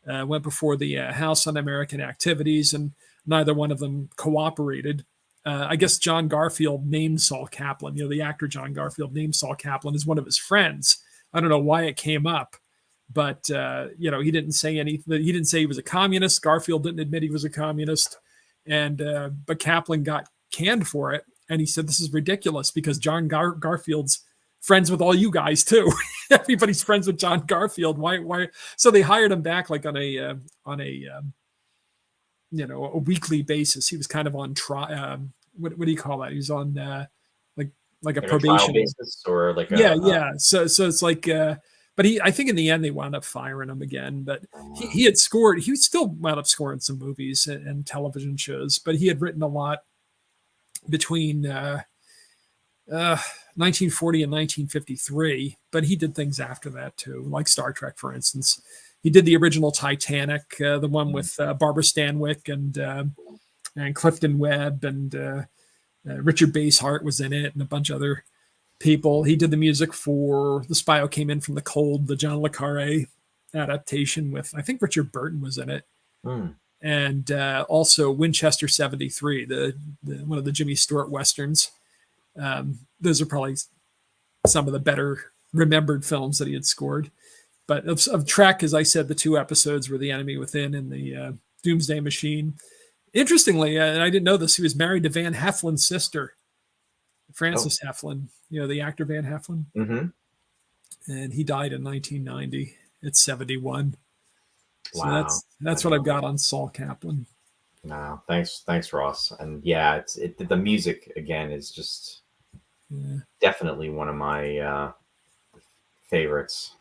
Speaker 2: went before the House Un-American Activities, and neither one of them cooperated. I guess John Garfield named Saul Kaplan. The actor John Garfield named Saul Kaplan as one of his friends. I don't know why it came up, but he didn't say anything. He didn't say he was a communist. Garfield didn't admit he was a communist, and but Kaplan got canned for it, and he said this is ridiculous because John Garfield's friends with all you guys too. Everybody's friends with John Garfield. Why? So they hired him back like on a weekly basis. He was kind of on trial. What do you call that? He was on like a probation
Speaker 1: basis or like
Speaker 2: yeah. So it's like, but I think in the end they wound up firing him again. But he had scored. He still wound up scoring some movies and television shows. But he had written a lot between 1940 and 1953. But he did things after that too, like Star Trek, for instance. He did the original Titanic, the one with Barbara Stanwyck and Clifton Webb, and Richard Basehart was in it, and a bunch of other people. He did the music for The Spy Who Came In From the Cold, the John le Carré adaptation with, I think Richard Burton was in it. And also Winchester 73, the one of the Jimmy Stewart Westerns. Those are probably some of the better remembered films that he had scored. But of Trek, as I said, the two episodes were The Enemy Within and the Doomsday Machine. Interestingly, and I didn't know this, he was married to Van Heflin's sister, Frances Heflin, the actor Van Heflin.
Speaker 1: Mm-hmm.
Speaker 2: And he died in 1990 at 71.
Speaker 1: Wow.
Speaker 2: So that's what I've got on Saul Kaplan.
Speaker 1: Wow. Thanks, Ross. And yeah, the music again is just definitely one of my favorites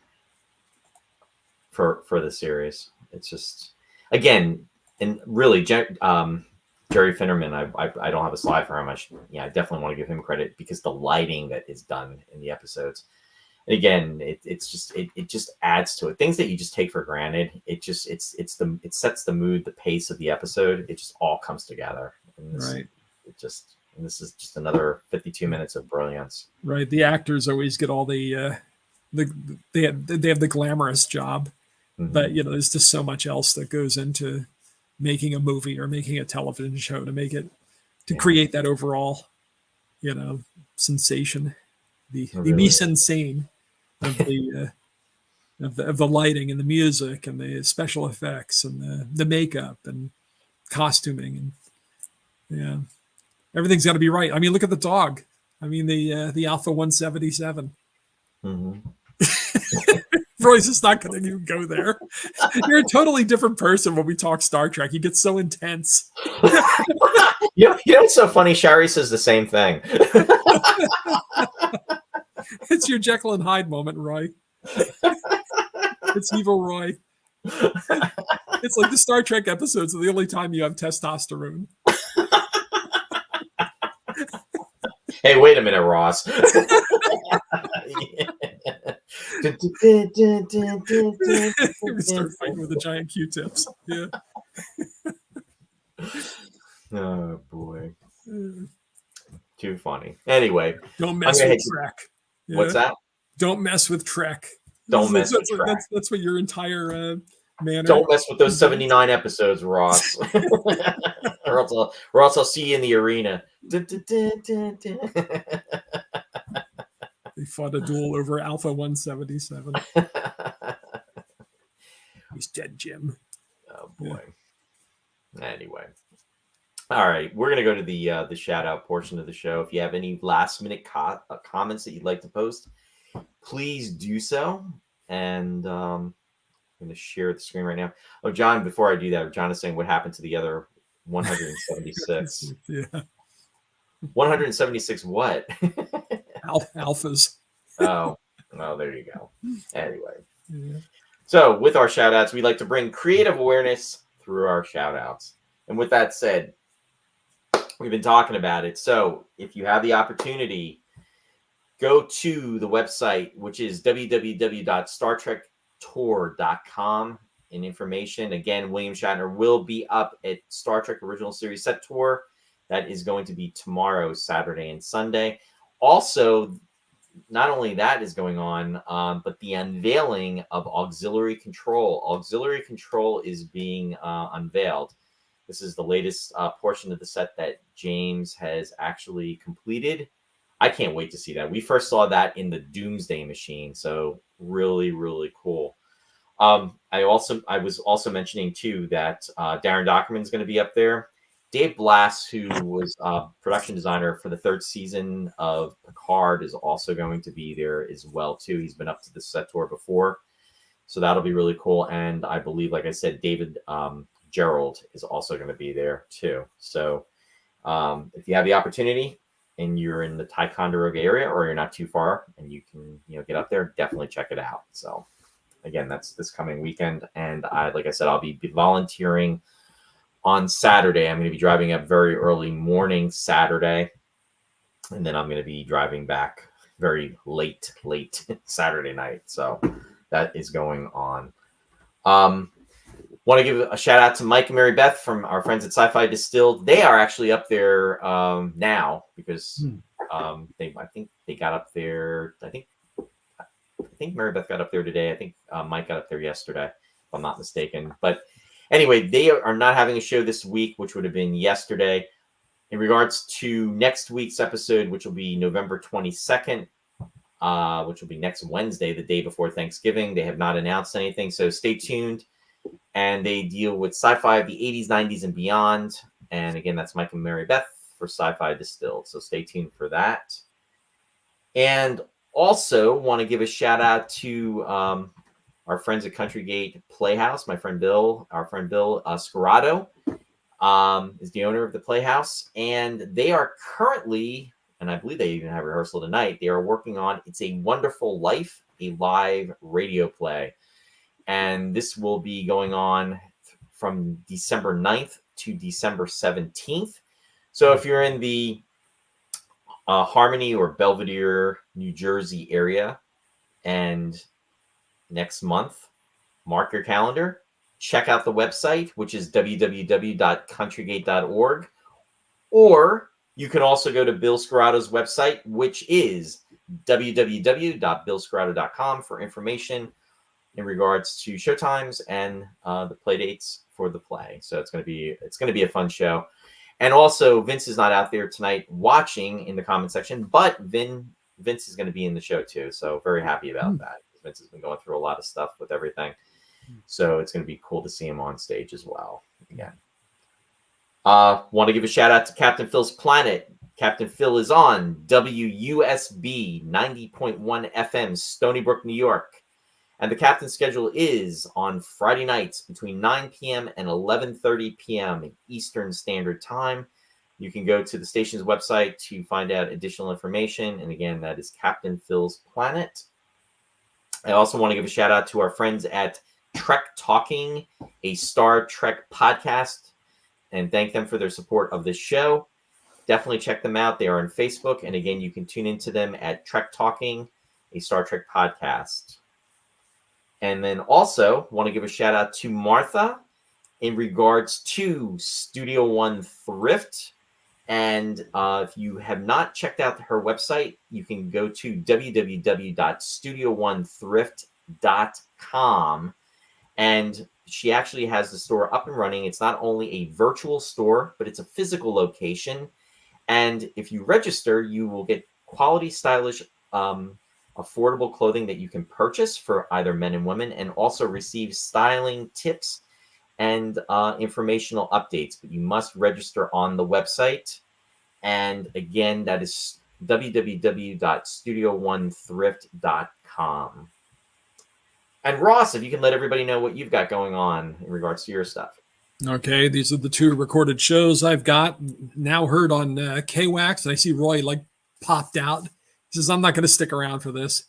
Speaker 1: for the series. It's just, again, and really, Jerry Finnerman, I don't have a slide for him. I definitely want to give him credit because the lighting that is done in the episodes. And again, it just adds to it. Things that you just take for granted. It sets the mood, the pace of the episode. It just all comes together. And this is just another 52 minutes of brilliance.
Speaker 2: Right. The actors always get all they have the glamorous job, but there's just so much else that goes into making a movie or making a television show to create that overall, sensation, the mise en scene of the lighting and the music and the special effects and the makeup and costuming and everything's got to be right. I mean, look at the dog. I mean, the Alpha 177. Roy's just not going to even go there. You're a totally different person when we talk Star Trek. You get so intense.
Speaker 1: It's so funny. Shari says the same thing.
Speaker 2: It's your Jekyll and Hyde moment, Roy. It's evil Roy. It's like the Star Trek episodes are the only time you have testosterone.
Speaker 1: Hey, wait a minute, Ross.
Speaker 2: We start fighting with the giant Q-tips. Yeah.
Speaker 1: Oh boy. Too funny. Anyway,
Speaker 2: don't mess with Trek.
Speaker 1: Yeah. What's that?
Speaker 2: Don't mess with Trek.
Speaker 1: Don't mess with Trek.
Speaker 2: That's what your entire manner.
Speaker 1: Don't mess with those 79 episodes, Ross. or else I'll see you in the arena.
Speaker 2: They fought a duel over Alpha 177. He's dead, Jim.
Speaker 1: Oh boy. Yeah. Anyway. All right, we're gonna go to the shout out portion of the show. If you have any last minute comments that you'd like to post, please do so. And I'm gonna share the screen right now. Oh, John, before I do that, John is saying what happened to the other 176.
Speaker 2: Yeah.
Speaker 1: 176 what?
Speaker 2: Alphas.
Speaker 1: Oh, there you go. Anyway. Yeah. So with our shout outs, we like to bring creative awareness through our shout outs. And with that said, we've been talking about it. So if you have the opportunity, go to the website, which is www.startrektour.com. And information. Again, William Shatner will be up at Star Trek Original Series Set Tour. That is going to be tomorrow, Saturday, and Sunday. Also, not only that is going on, but the unveiling of auxiliary control. Auxiliary control is being unveiled. This is the latest portion of the set that James has actually completed. I can't wait to see that. We first saw that in the Doomsday Machine, so really, really cool. I was also mentioning too that Darren Dockerman is going to be up there. Dave Blass, who was production designer for the 3rd season of Picard, is also going to be there as well too. He's been up to the set tour before, so that'll be really cool. And I believe, like I said, David Gerald is also going to be there too. So if you have the opportunity and you're in the Ticonderoga area, or you're not too far and you can get up there, definitely check it out. So. Again, that's this coming weekend. And like I said, I'll be volunteering on Saturday. I'm going to be driving up very early morning Saturday. And then I'm going to be driving back very late Saturday night. So that is going on. Want to give a shout out to Mike and Mary Beth from our friends at Sci-Fi Distilled. They are actually up there now because I think they got up there. I think Mary Beth got up there today. I think Mike got up there yesterday, if I'm not mistaken. But anyway, they are not having a show this week, which would have been yesterday. In regards to next week's episode, which will be November 22nd, which will be next Wednesday, the day before Thanksgiving, they have not announced anything. So stay tuned. And they deal with sci-fi of the 80s, 90s, and beyond. And again, that's Mike and Mary Beth for Sci-Fi Distilled. So stay tuned for that. And also, want to give a shout out to our friends at Country Gate Playhouse. My friend Bill, Scarrato, is the owner of the Playhouse, and they are currently, and I believe they even have rehearsal tonight. They are working on "It's a Wonderful Life," a live radio play, and this will be going on from December 9th to December 17th. So if you're in the Harmony or Belvedere, New Jersey area, and next month, mark your calendar, check out the website, which is www.countrygate.org, or you can also go to Bill Scarrato's website, which is www.billscarrato.com for information in regards to showtimes and the play dates for the play. So it's going to be a fun show. And also, Vince is not out there tonight watching in the comment section, but Vince is going to be in the show too. So very happy about that. Vince has been going through a lot of stuff with everything. So it's going to be cool to see him on stage as well. Again, want to give a shout out to Captain Phil's Planet. Captain Phil is on WUSB 90.1 FM, Stony Brook, New York. And the captain's schedule is on Friday nights between 9 p.m. and 11:30 p.m. Eastern Standard Time. You can go to the station's website to find out additional information. And again, that is Captain Phil's Planet. I also want to give a shout out to our friends at Trek Talking, a Star Trek podcast, and thank them for their support of this show. Definitely check them out. They are on Facebook. And again, you can tune into them at Trek Talking, a Star Trek podcast. And then also want to give a shout out to Martha in regards to Studio One Thrift. And if you have not checked out her website, you can go to www.studioonethrift.com. And she actually has the store up and running. It's not only a virtual store, but it's a physical location. And if you register, you will get quality, stylish, affordable clothing that you can purchase for either men and women, and also receive styling tips and informational updates. But you must register on the website. And again, that is www.studioonethrift.com. And Ross, if you can let everybody know what you've got going on in regards to your stuff.
Speaker 2: Okay, these are the 2 recorded shows I've got now heard on KWAX. I see Roy popped out. He says, I'm not going to stick around for this.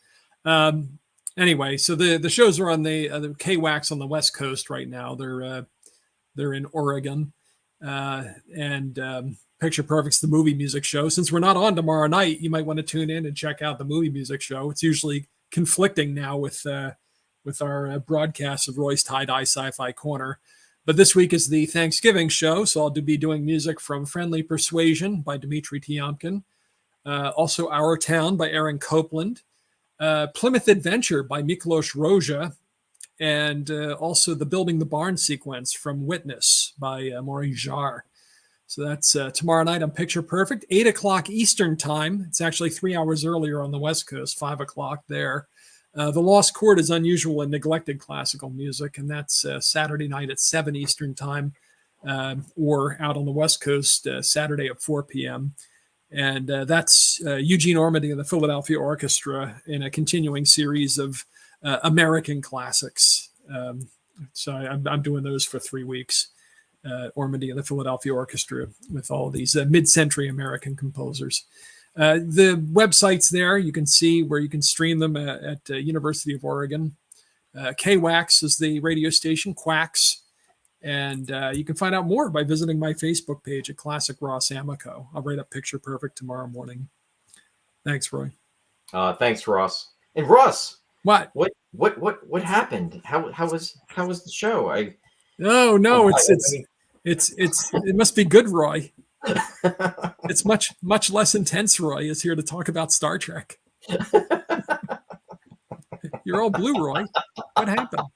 Speaker 2: Anyway, so the shows are on the KWAX on the West Coast right now. They're in Oregon. And Picture Perfect's The Movie Music Show. Since we're not on tomorrow night, you might want to tune in and check out The Movie Music Show. It's usually conflicting now with our broadcast of Roy's Tie-Dye Sci-Fi Corner. But this week is the Thanksgiving show, so I'll be doing music from Friendly Persuasion by Dmitri Tiomkin, also Our Town by Aaron Copland, Plymouth Adventure by Miklos Roja, and also the Building the Barn sequence from Witness by Maureen Jarre. So that's tomorrow night on Picture Perfect, 8 o'clock Eastern Time. It's actually 3 hours earlier on the West Coast, 5 o'clock there. The Lost Chord is Unusual and Neglected Classical Music, and that's Saturday night at 7 Eastern Time, or out on the West Coast, Saturday at 4 p.m. And that's Eugene Ormandy and the Philadelphia Orchestra in a continuing series of American classics. So I'm doing those for 3 weeks. Ormandy and the Philadelphia Orchestra with all these mid-century American composers. The website's there. You can see where you can stream them at University of Oregon. KWAX is the radio station, Quacks. And you can find out more by visiting my Facebook page at Classic Ross Amico. I'll write up Picture Perfect tomorrow morning. Thanks, Roy.
Speaker 1: Thanks, Ross. And Ross,
Speaker 2: what
Speaker 1: happened? How was the show?
Speaker 2: It must be good, Roy. It's much less intense. Roy is here to talk about Star Trek. You're all blue, Roy. What happened?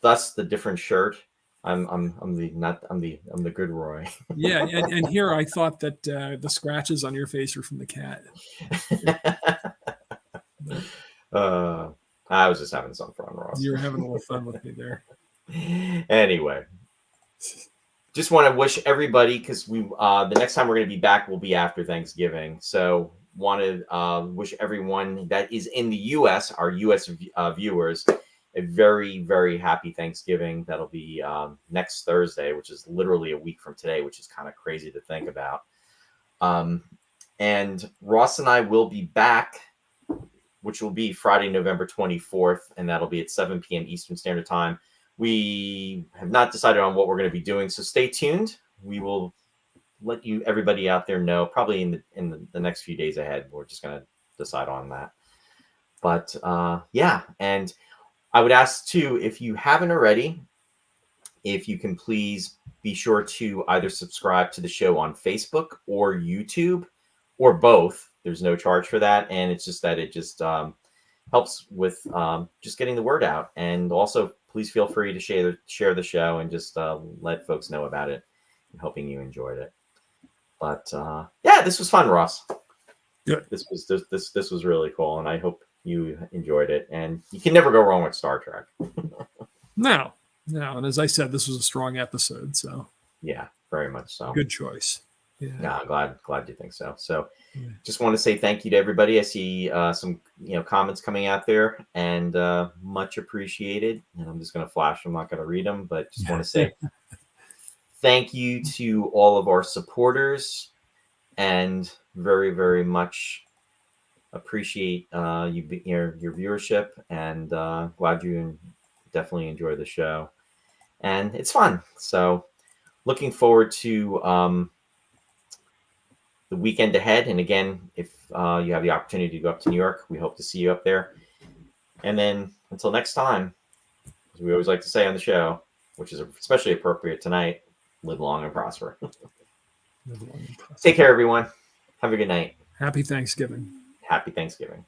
Speaker 1: Thus the different shirt. I'm the good Roy.
Speaker 2: Yeah, and here I thought that the scratches on your face were from the cat.
Speaker 1: I was just having some fun, Ross.
Speaker 2: You were having a little fun with me there.
Speaker 1: Anyway, just want to wish everybody, because the next time we're going to be back will be after Thanksgiving. So want to wish everyone that is in the U.S., our U.S. Viewers, a very, very happy Thanksgiving. That'll be next Thursday, which is literally a week from today, which is kind of crazy to think about. And Ross and I will be back, which will be Friday, November 24th, and that'll be at 7 p.m. Eastern Standard Time. We have not decided on what we're going to be doing, so stay tuned. We will let everybody out there know probably in the next few days ahead. We're just going to decide on that. But yeah, and I would ask too, if you haven't already, if you can please be sure to either subscribe to the show on Facebook or YouTube, or both. There's no charge for that, and it's just that it just helps with just getting the word out. And also, please feel free to share the show and just let folks know about it. I'm hoping you enjoyed it. But yeah, this was fun, Ross.
Speaker 2: Good.
Speaker 1: This was really cool, and I hope you enjoyed it. And you can never go wrong with Star Trek.
Speaker 2: No. And as I said, this was a strong episode. So
Speaker 1: yeah, very much so.
Speaker 2: Good choice. Yeah.
Speaker 1: No, glad you think so. So just want to say thank you to everybody. I see some comments coming out there, and much appreciated. And I'm just going to flash. I'm not going to read them, but just want to say thank you to all of our supporters, and very, very much appreciate your viewership, and glad you definitely enjoy the show, and it's fun. So looking forward to the weekend ahead. And again, if you have the opportunity to go up to New York, we hope to see you up there. And then until next time, as we always like to say on the show, which is especially appropriate tonight, live long and prosper. Take care, everyone. Have a good night.
Speaker 2: Happy Thanksgiving.
Speaker 1: Happy Thanksgiving.